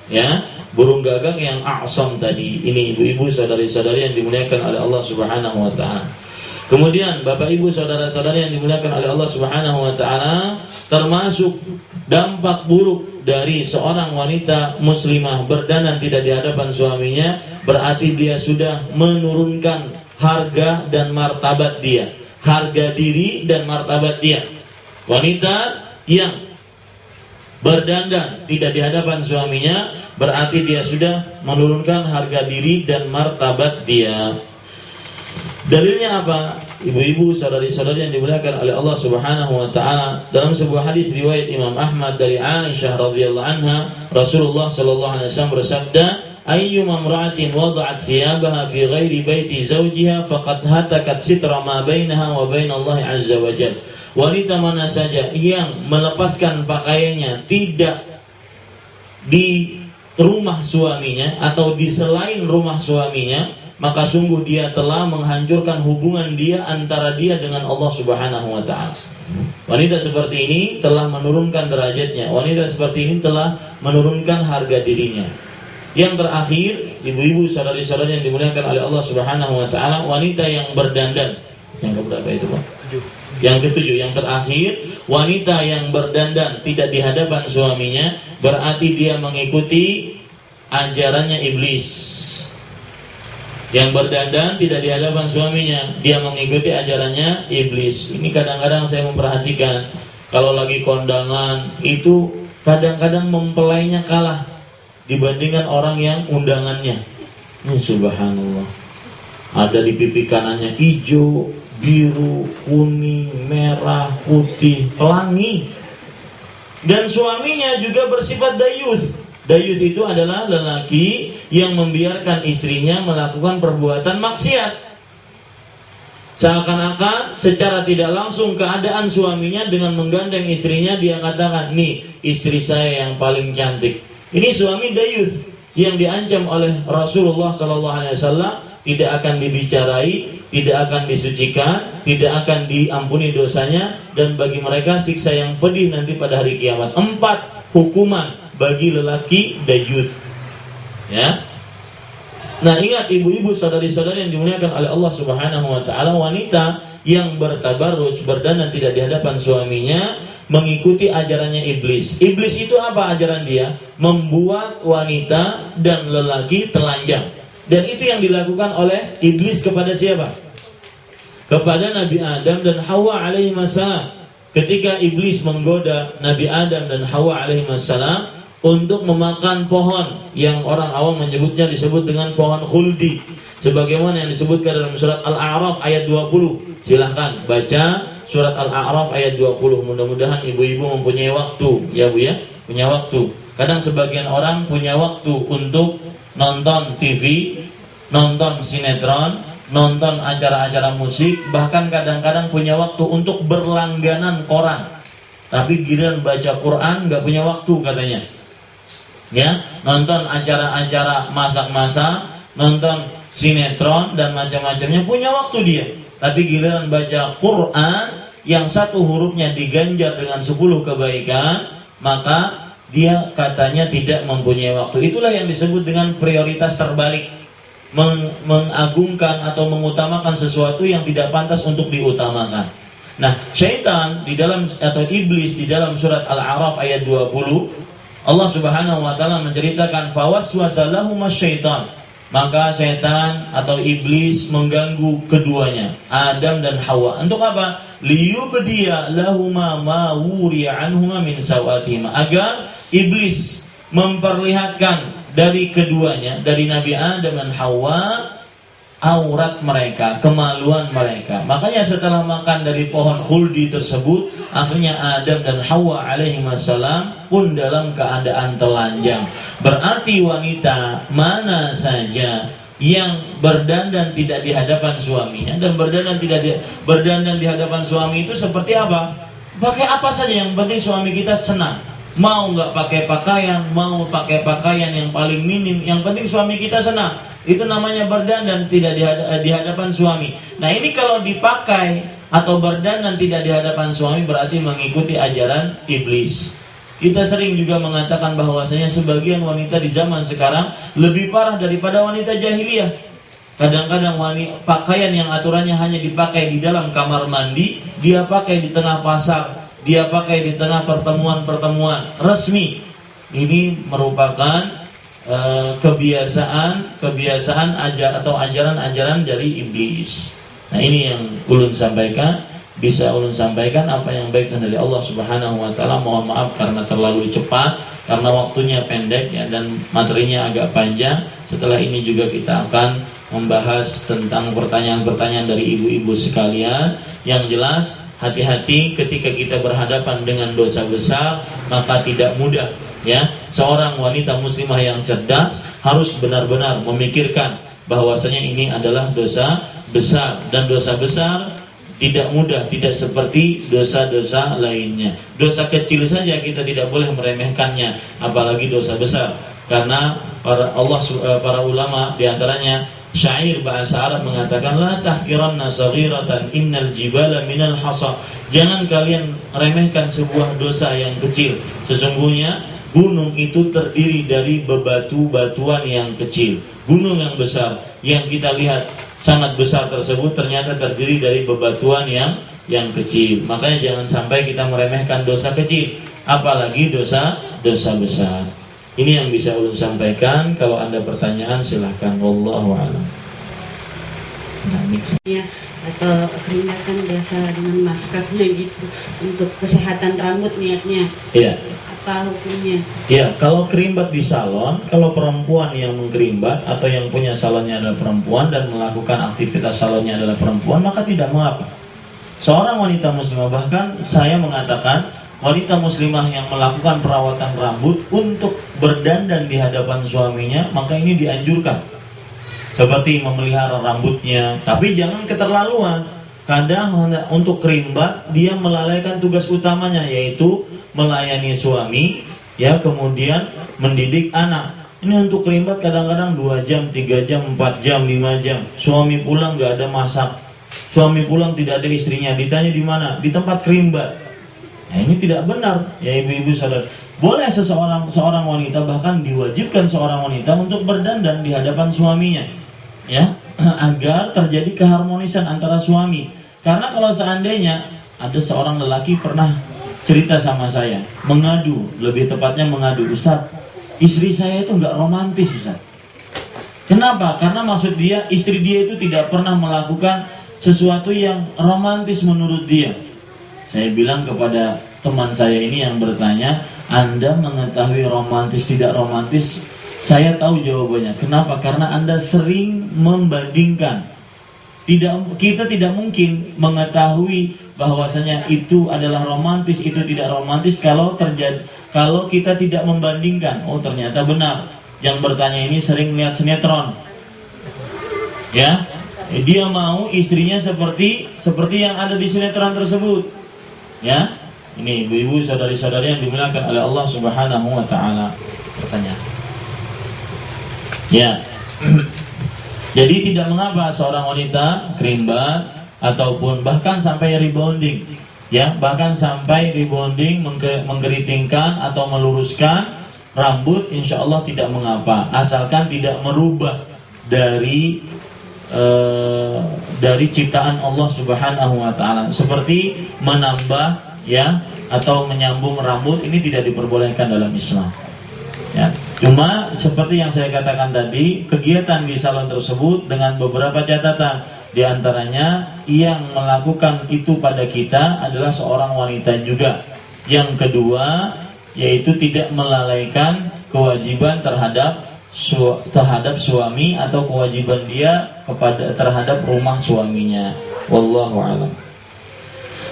Ya, burung gagak yang a'sam tadi. Ini ibu-ibu, saudari-saudari yang dimuliakan oleh Allah Subhanahu wa taala. Kemudian Bapak Ibu saudara-saudari yang dimuliakan oleh Allah Subhanahu wa taala, termasuk dampak buruk dari seorang wanita muslimah berdandan tidak di hadapan suaminya, berarti dia sudah menurunkan harga dan martabat dia, harga diri dan martabat dia. Wanita yang berdandan tidak di hadapan suaminya, berarti dia sudah menurunkan harga diri dan martabat dia. Dalilnya apa? Ibu-ibu, saudari-saudari yang dimuliakan oleh Allah Subhanahu wa taala, dalam sebuah hadis riwayat Imam Ahmad dari Aisyah radhiyallahu anha, Rasulullah sallallahu alaihi wasallam bersabda, "Ayyuma imra'atin wada'at thiyabaha fi ghairi baiti zawjiha faqad hatakat sitra ma bainaha wa bainallahi 'azza wa jalla." Wanita mana saja yang melepaskan pakaiannya tidak di rumah suaminya atau di selain rumah suaminya, maka sungguh dia telah menghancurkan hubungan dia antara dia dengan Allah Subhanahu wa taala. Wanita seperti ini telah menurunkan derajatnya. Wanita seperti ini telah menurunkan harga dirinya. Yang terakhir, ibu-ibu, saudari-saudari yang dimuliakan oleh Allah Subhanahu wa taala, wanita yang berdandan. Yang keberapa itu, Pak? Yang ketujuh, yang terakhir, wanita yang berdandan tidak di hadapan suaminya, berarti dia mengikuti ajarannya iblis. Yang berdandan tidak di hadapan suaminya, dia mengikuti ajarannya iblis. Ini kadang-kadang saya memperhatikan, kalau lagi kondangan itu kadang-kadang mempelainya kalah dibandingkan orang yang undangannya. Subhanallah. Ada di pipi kanannya hijau, biru, kuning, merah, putih, pelangi. Dan suaminya juga bersifat dayuth. Dayuth itu adalah lelaki yang membiarkan istrinya melakukan perbuatan maksiat. Seakan-akan secara tidak langsung keadaan suaminya dengan menggandeng istrinya, dia katakan, "Nih, istri saya yang paling cantik." Ini suami dayuth yang diancam oleh Rasulullah SAW, tidak akan dibicarai, tidak akan disucikan, tidak akan diampuni dosanya, dan bagi mereka siksa yang pedih nanti pada hari kiamat. 4 hukuman bagi lelaki dayuth. Ya. Nah, ingat ibu-ibu, saudari-saudari yang dimuliakan oleh Allah Subhanahu wa taala, wanita yang bertabarruj, berdandan tidak di hadapan suaminya, mengikuti ajarannya iblis. Iblis itu apa ajaran dia? Membuat wanita dan lelaki telanjang. Dan itu yang dilakukan oleh iblis kepada siapa? Kepada Nabi Adam dan Hawa alaihi wassalam. Ketika iblis menggoda Nabi Adam dan Hawa alaihi wassalam untuk memakan pohon yang orang awam menyebutnya disebut dengan pohon khuldi, sebagaimana yang disebutkan dalam surat Al-A'raf ayat 20. Silahkan baca surat Al-A'raf ayat 20. Mudah-mudahan ibu-ibu mempunyai waktu, ya Bu ya, punya waktu. Kadang sebagian orang punya waktu untuk nonton TV, nonton sinetron, nonton acara-acara musik, bahkan kadang-kadang punya waktu untuk berlangganan koran. Tapi giliran baca Quran nggak punya waktu katanya. Ya, nonton acara-acara masak-masak, nonton sinetron dan macam-macamnya, punya waktu dia. Tapi giliran baca Quran yang satu hurufnya diganjar dengan 10 kebaikan, maka dia katanya tidak mempunyai waktu. Itulah yang disebut dengan prioritas terbalik. Mengagungkan atau mengutamakan sesuatu yang tidak pantas untuk diutamakan. Nah, syaitan di dalam, atau iblis di dalam surat Al-A'raf ayat 20, Allah Subhanahu wa taala menceritakan fawaswasa lahuma syaitan. Maka syaitan atau iblis mengganggu keduanya, Adam dan Hawa. Untuk apa? Liyubdiya lahuma ma wuriya anhuma min sawatihima. Agar iblis memperlihatkan dari keduanya, dari Nabi Adam dan Hawa, aurat mereka, kemaluan mereka. Makanya setelah makan dari pohon khuldi tersebut, akhirnya Adam dan Hawa alaihi wassalam pun dalam keadaan telanjang. Berarti wanita mana saja yang berdandan tidak di hadapan suaminya, dan berdandan di hadapan suami itu seperti apa? Pakai apa saja, yang penting suami kita senang. Mau nggak pakai pakaian, mau pakai pakaian yang paling minim, yang penting suami kita senang. Itu namanya berdandan tidak di hadapan suami. Nah ini kalau dipakai atau berdandan tidak di hadapan suami berarti mengikuti ajaran iblis. Kita sering juga mengatakan bahwasanya sebagian wanita di zaman sekarang lebih parah daripada wanita jahiliyah. Kadang-kadang pakaian yang aturannya hanya dipakai di dalam kamar mandi, dia pakai di tengah pasar, dia pakai di tengah pertemuan-pertemuan resmi. Ini merupakan kebiasaan ajaran dari iblis. Nah ini yang ulun sampaikan. Bisa ulun sampaikan apa yang baik dari Allah Subhanahu wa taala. Mohon maaf karena terlalu cepat, karena waktunya pendek ya, dan materinya agak panjang. Setelah ini juga kita akan membahas tentang pertanyaan-pertanyaan dari ibu-ibu sekalian. Yang jelas, hati-hati ketika kita berhadapan dengan dosa besar, maka tidak mudah ya. Seorang wanita muslimah yang cerdas harus benar-benar memikirkan bahwasanya ini adalah dosa besar, dan dosa besar tidak mudah, tidak seperti dosa-dosa lainnya. Dosa kecil saja kita tidak boleh meremehkannya, apalagi dosa besar. Karena para ulama diantaranya syair bahasa Arab mengatakan la tahqiranna saghiratan innal jibala minal hasa. Jangan kalian remehkan sebuah dosa yang kecil. Sesungguhnya gunung itu terdiri dari bebatu-batuan yang kecil. Gunung yang besar yang kita lihat sangat besar tersebut ternyata terdiri dari bebatuan yang kecil. Makanya jangan sampai kita meremehkan dosa kecil, apalagi dosa besar. Ini yang bisa ulun sampaikan. Kalau ada pertanyaan silahkan. Wallahu a'lam. Ya, atau keringatan biasa dengan maskernya gitu untuk kesehatan rambut niatnya. Iya. Apa hukumnya? Ya, kalau kerimbat di salon, kalau perempuan yang mengkerimbat atau yang punya salonnya adalah perempuan dan melakukan aktivitas salonnya adalah perempuan, maka tidak mengapa. Seorang wanita muslimah, bahkan saya mengatakan wanita muslimah yang melakukan perawatan rambut untuk berdandan di hadapan suaminya, maka ini dianjurkan. Seperti memelihara rambutnya, tapi jangan keterlaluan. Kadang untuk kerimbat dia melalaikan tugas utamanya, yaitu melayani suami, ya, kemudian mendidik anak. Ini untuk kerimbat kadang-kadang 2 jam, 3 jam, 4 jam, 5 jam. Suami pulang gak ada masak. Suami pulang tidak ada istrinya. Ditanya di mana? Di tempat kerimbat. Nah, ini tidak benar, ya ibu-ibu saudara. Boleh seorang wanita, bahkan diwajibkan seorang wanita untuk berdandan di hadapan suaminya, ya, agar terjadi keharmonisan antara suami. Karena kalau seandainya ada seorang lelaki pernah cerita sama saya, lebih tepatnya mengadu, Ustaz, istri saya itu nggak romantis, Ustaz. Kenapa? Karena maksud dia, istri dia itu tidak pernah melakukan sesuatu yang romantis menurut dia. Saya bilang kepada teman saya ini yang bertanya, Anda mengetahui romantis tidak romantis? Saya tahu jawabannya. Kenapa? Karena Anda sering membandingkan. Kita tidak mungkin mengetahui bahwasanya itu adalah romantis, itu tidak romantis kalau kita tidak membandingkan. Oh, ternyata benar. Yang bertanya ini sering lihat sinetron. Ya, dia mau istrinya seperti yang ada di sinetron tersebut. Ya, ini ibu-ibu saudari-saudari yang dimuliakan oleh Allah Subhanahu wa taala. Pertanyaan. Ya. Jadi tidak mengapa seorang wanita kerimbat ataupun bahkan sampai rebonding, ya, bahkan sampai rebonding, mengkeritingkan atau meluruskan rambut, insya Allah tidak mengapa, asalkan tidak merubah dari ciptaan Allah Subhanahu wa taala, seperti menambah, ya, atau menyambung rambut, ini tidak diperbolehkan dalam Islam. Ya, cuma seperti yang saya katakan tadi, kegiatan di salon tersebut dengan beberapa catatan. Di antaranya yang melakukan itu pada kita adalah seorang wanita juga. Yang kedua, yaitu tidak melalaikan kewajiban terhadap suami atau kewajiban dia terhadap rumah suaminya. Wallahu a'lam.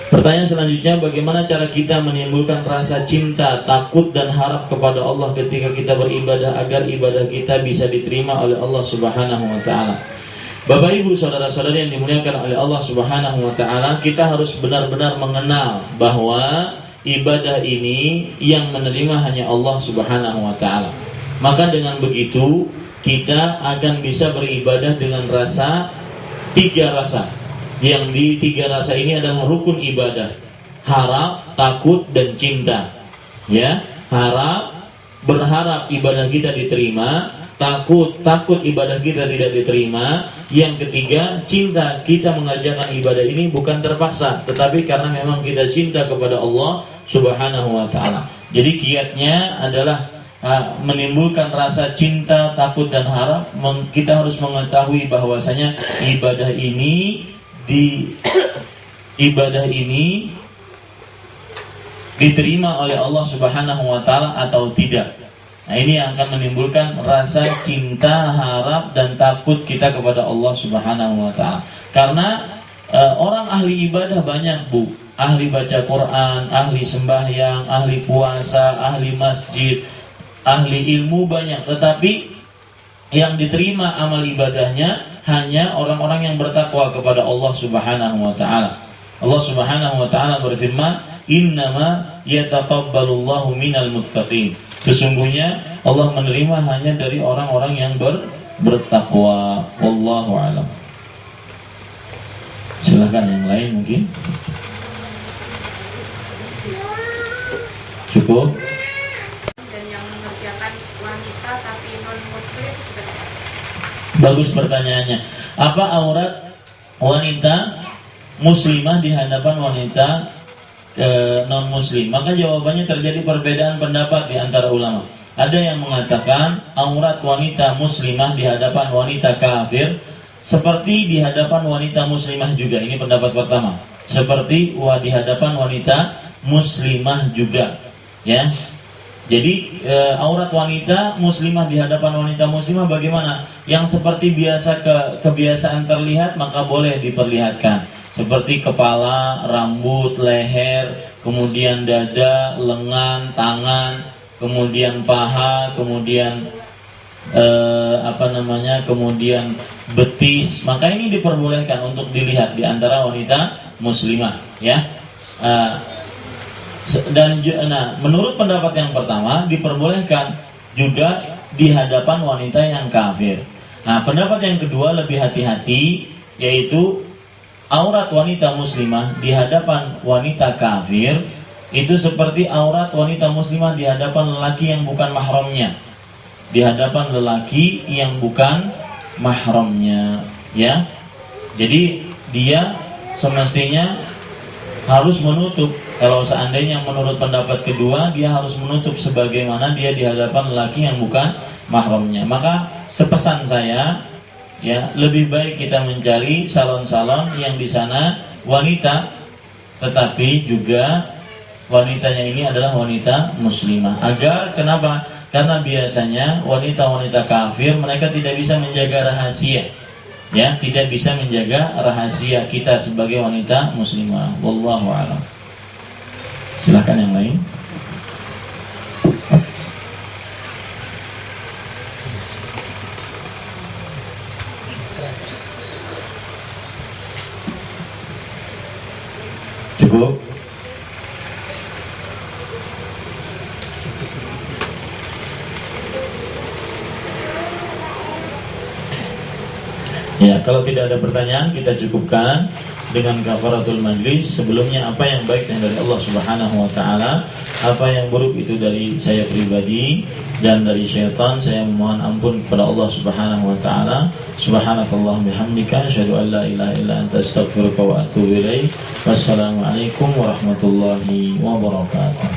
Pertanyaan selanjutnya, bagaimana cara kita menimbulkan rasa cinta, takut dan harap kepada Allah ketika kita beribadah agar ibadah kita bisa diterima oleh Allah Subhanahu wa taala? Bapak Ibu saudara-saudari yang dimuliakan oleh Allah Subhanahu wa taala, kita harus benar-benar mengenal bahwa ibadah ini yang menerima hanya Allah Subhanahu wa taala. Maka dengan begitu kita akan bisa beribadah dengan rasa, 3 rasa. Yang di 3 rasa ini adalah rukun ibadah: harap, takut, dan cinta. Ya, harap, berharap ibadah kita diterima; takut ibadah kita tidak diterima; yang ketiga, cinta, kita mengerjakan ibadah ini bukan terpaksa, tetapi karena memang kita cinta kepada Allah Subhanahu wa taala. Jadi kiatnya adalah menimbulkan rasa cinta, takut, dan harap. Kita harus mengetahui bahwasanya ibadah ini diterima oleh Allah Subhanahu wa taala atau tidak. Nah, ini yang akan menimbulkan rasa cinta, harap, dan takut kita kepada Allah Subhanahu wa taala. Karena orang ahli ibadah banyak, Bu. Ahli baca Quran, ahli sembahyang, ahli puasa, ahli masjid, ahli ilmu banyak, tetapi yang diterima amal ibadahnya hanya orang-orang yang bertakwa kepada Allah Subhanahu wa taala. Allah Subhanahu wa taala berfirman, "Innama yataqabbalullahu minal muttaqin." Sesungguhnya Allah menerima hanya dari orang-orang yang bertakwa. Wallahu a'lam. Silakan yang lain mungkin. Cukup. Dan yang mengerjakan wanita tapi non muslim seperti apa? Bagus pertanyaannya. Apa aurat wanita muslimah di hadapan wanita non muslim? Maka jawabannya terjadi perbedaan pendapat di antara ulama. Ada yang mengatakan aurat wanita muslimah di hadapan wanita kafir seperti di hadapan wanita muslimah juga. Ini pendapat pertama. Seperti di hadapan wanita muslimah juga, ya. Jadi aurat wanita muslimah di hadapan wanita muslimah bagaimana? Yang seperti biasa kebiasaan terlihat maka boleh diperlihatkan. Seperti kepala, rambut, leher, kemudian dada, lengan, tangan, kemudian paha, kemudian kemudian betis. Maka ini diperbolehkan untuk dilihat di antara wanita muslimah, ya. Menurut pendapat yang pertama diperbolehkan juga di hadapan wanita yang kafir. Nah, pendapat yang kedua lebih hati-hati, yaitu aurat wanita muslimah di hadapan wanita kafir itu seperti aurat wanita muslimah di hadapan lelaki yang bukan mahramnya. Di hadapan lelaki yang bukan mahramnya, ya. Jadi dia semestinya harus menutup. Kalau seandainya menurut pendapat kedua, dia harus menutup sebagaimana dia di hadapan lelaki yang bukan mahramnya. Maka sepesan saya, ya, lebih baik kita mencari salon-salon yang di sana wanita, tetapi juga wanitanya ini adalah wanita muslimah. Agar kenapa? Karena biasanya wanita-wanita kafir mereka tidak bisa menjaga rahasia, ya, tidak bisa menjaga rahasia kita sebagai wanita muslimah. Wallahu a'lam. Silakan yang lain. Cukup. Ya, kalau tidak ada pertanyaan kita cukupkan dengan kafaratul majlis. Sebelumnya apa yang baik yang dari Allah Subhanahu wa taala, apa yang buruk itu dari saya pribadi dan dari syaitan, saya memohon ampun kepada Allah Subhanahu wa taala. Subhanakallahumma bihamdika asyhadu an la ilaha illa anta astaghfiruka wa atubu ilaik. Wassalamualaikum warahmatullahi wabarakatuh.